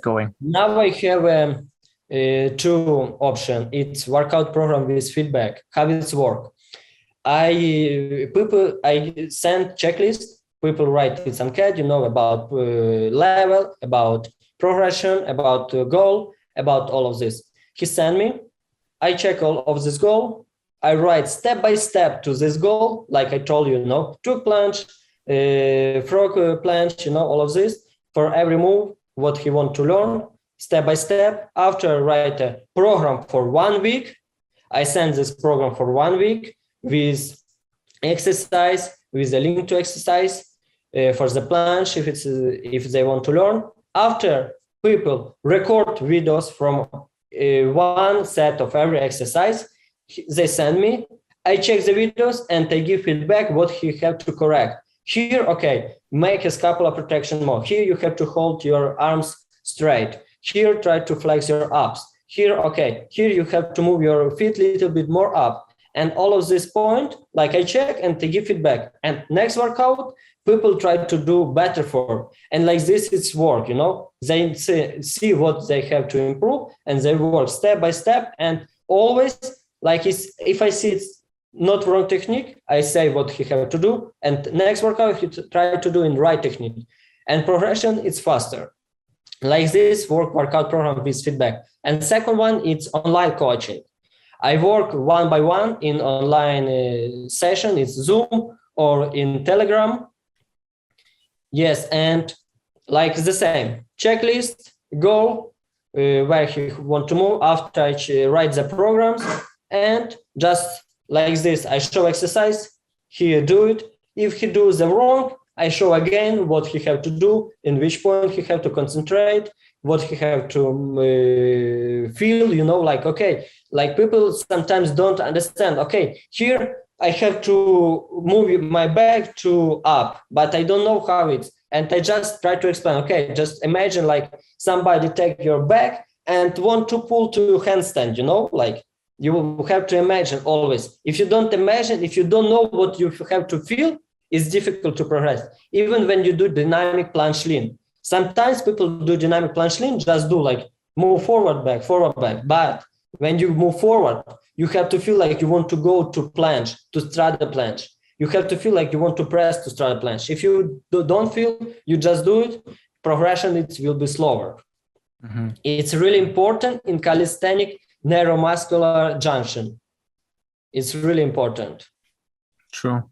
going? Now I have two options. It's workout program with feedback. How it's work? I send checklist. People write it's enquete, about level, about progression, about goal, about all of this. He sent me. I check all of this goal. I write step by step to this goal, like I told you, Turk planche, frog planche, all of this, for every move, what he want to learn, step by step. After I write a program for 1 week, I send this program for 1 week with exercise, with a link to exercise for the planche, if they want to learn. After, people record videos from one set of every exercise. They send me, I check the videos, and I give feedback what he have to correct. Here, okay, make a scapular protection more. Here you have to hold your arms straight. Here, try to flex your abs. Here, okay, here you have to move your feet a little bit more up. And all of this point, like, I check and they give feedback. And next workout, people try to do better for. And like this, it's work, They see what they have to improve, and they work step by step. And always, like, if I see it's not wrong technique, I say what he have to do. And next workout, he try to do in right technique. And progression, it's faster. Like this, workout program with feedback. And second one, it's online coaching. I work 1-by-1 in online session. It's Zoom or in Telegram. Yes, and like the same checklist, goal, where he want to move. After I write the programs, and just like this, I show exercise. He do it. If he does the wrong, I show again what he have to do, in which point he have to concentrate, what he have to feel, like, okay, like, people sometimes don't understand, okay, here I have to move my back to up, but I don't know how it's, And I just try to explain, okay, just imagine like somebody take your back and want to pull to handstand, like you have to imagine always. If you don't imagine, if you don't know what you have to feel, it's difficult to progress. Even when you do dynamic planche lean, sometimes people do dynamic planche lean, just do like move forward, back. But when you move forward, you have to feel like you want to go to planche, to strada planche. You have to feel like you want to press to strada planche. If you don't feel, you just do it, progression it will be slower. Mm-hmm. It's really important in calisthenic neuromuscular junction. It's really important. True.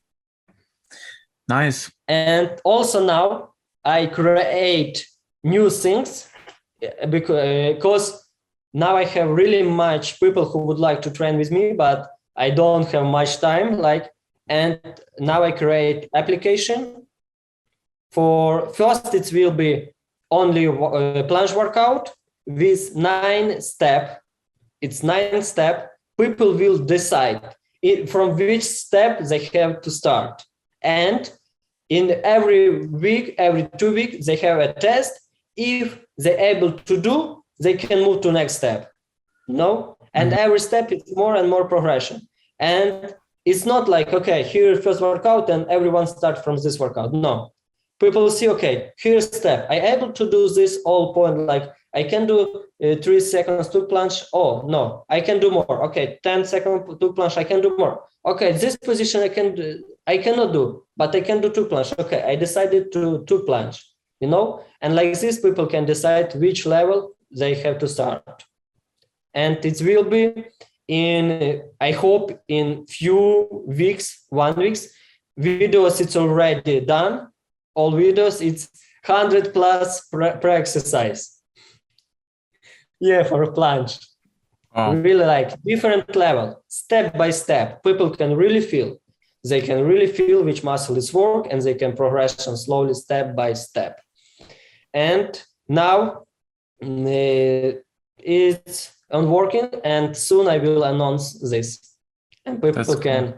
Nice. And also now I create new things because now I have really much people who would like to train with me, but I don't have much time. And now I create application. For first, it will be only planche workout with 9 step. It's 9 step. People will decide from which step they have to start. And in every week, every 2 weeks, they have a test. If they're able to do, they can move to next step. And every step is more and more progression. And it's not like, okay, here's first workout and everyone starts from this workout. No. People see, okay, here's step. I able to do this all point, like I can do 3 seconds to planche. Oh, no, I can do more. Okay, 10 seconds to planche, I can do more. Okay, this position I cannot do, but I can do 2 planche. Okay, I decided to 2 planche, and like this, people can decide which level they have to start. And it will be I hope in few weeks, 1 week, videos, it's already done. All videos, it's 100 plus per exercise. Yeah, for a planche. Oh. Really like different level, step by step. People can really feel. They can really feel which muscle is work, and they can progress on slowly, step by step. And now it's on working, and soon I will announce this. And people can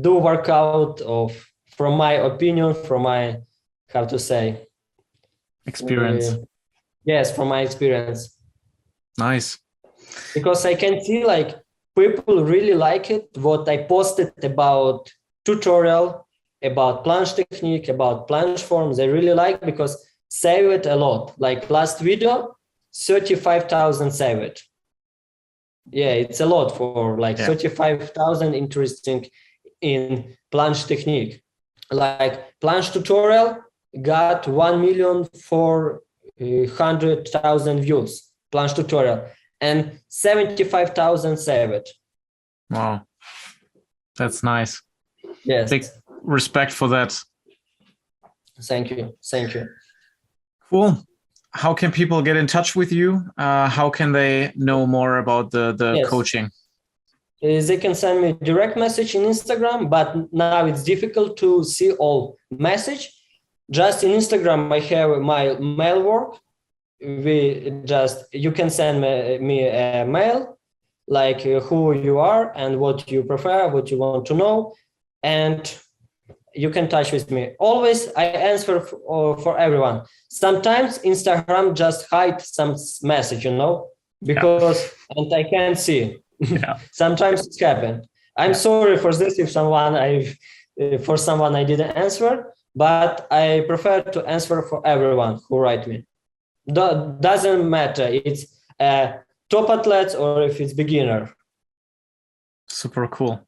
do workout from my opinion, from my, how to say? Experience. Yes, from my experience. Nice. Because I can see like people really like it, what I posted about tutorial, about planche technique, about planche form. They really like because save it a lot. Like last video, 35,000 save it. Yeah, it's a lot for 35,000 interesting in planche technique. Like planche tutorial got 1,400,000 views, planche tutorial, and 75,000 save it. Wow, that's nice. Yes, big respect for that. Thank you. Cool. How can people get in touch with you? How can they know more about the coaching? They can send me direct message in Instagram, but now it's difficult to see all message. Just in Instagram, I have my mail work. You can send me a mail, like who you are and what you prefer, what you want to know, and you can touch with me. Always I answer for everyone. Sometimes Instagram just hide some message, because and I can't see. Yeah. Sometimes it's happened. I'm sorry for this if someone I didn't answer, but I prefer to answer for everyone who write me. Doesn't matter. It's top athletes or if it's beginner. Super cool.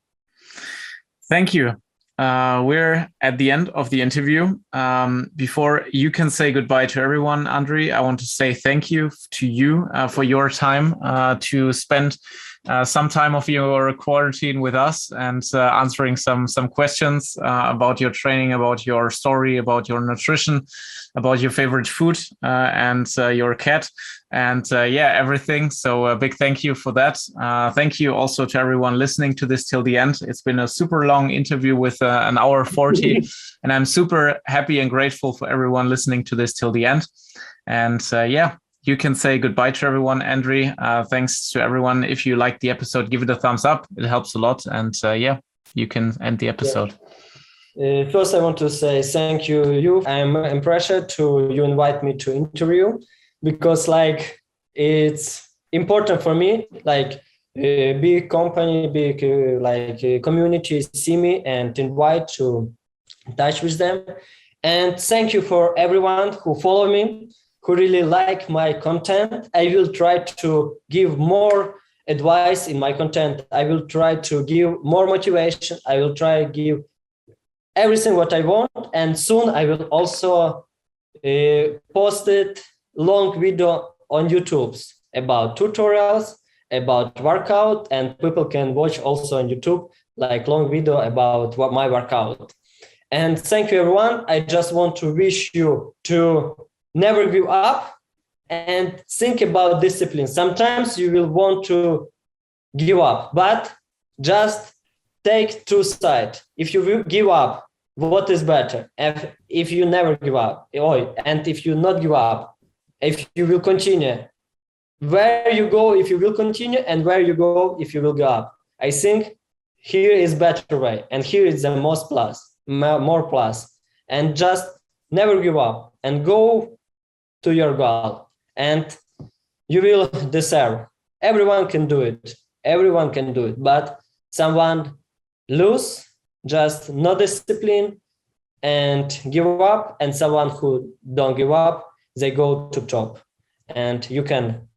Thank you. We're at the end of the interview. Before you can say goodbye to everyone, Andriy, I want to say thank you to you for your time to spend some time of your quarantine with us and answering some questions about your training, about your story, about your nutrition, about your favorite food and your cat. And everything. So a big thank you for that. Thank you also to everyone listening to this till the end. It's been a super long interview with an hour 40, and I'm super happy and grateful for everyone listening to this till the end. And you can say goodbye to everyone, Andriy. Thanks to everyone. If you liked the episode, give it a thumbs up. It helps a lot. And you can end the episode. First, I want to say thank you. I'm impressed to you invite me to interview because like it's important for me. Like big company, big community see me and invite to touch with them. And thank you for everyone who follow me, who really like my content. I will try to give more advice in my content. I will try to give more motivation. I will try to give everything what I want. And soon I will also post it long video on YouTube about tutorials, about workout, and people can watch also on YouTube like long video about what my workout. And thank you, everyone. I just want to wish you to never give up and think about discipline. Sometimes you will want to give up, but just take two sides. If you will give up, what is better? If you never give up, and if you not give up, if you will continue, where you go if you will continue, and where you go if you will give up. I think here is better way, and here is the most plus, more plus, and just never give up and go to your goal, and you will deserve. Everyone can do it. Everyone can do it, but someone lose, just no discipline and give up, and someone who don't give up, they go to top. And you can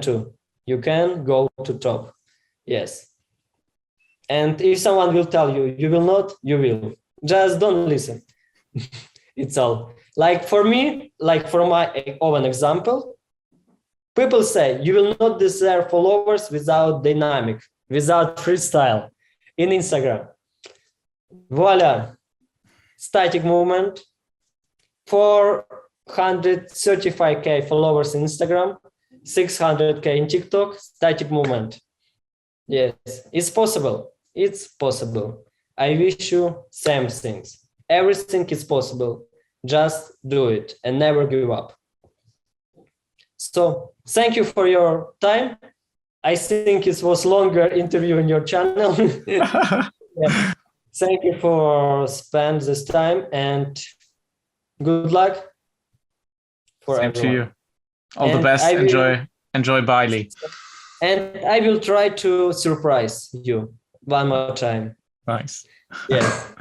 too. You can go to top. Yes. And if someone will tell you, you will not, you will. Just don't listen. It's all. Like for me, like for my own example, people say you will not deserve followers without dynamic, without freestyle in Instagram. Voila. Static movement. 435k followers in Instagram, 600k in TikTok, static movement. Yes, it's possible. It's possible. I wish you same things. Everything is possible. Just do it and never give up. So thank you for your time. I think it was longer interview in your channel. Yeah. Thank you for spend this time, and good luck for Same everyone. to you. All the best. Enjoy Bali. And I will try to surprise you one more time. Nice. Yes.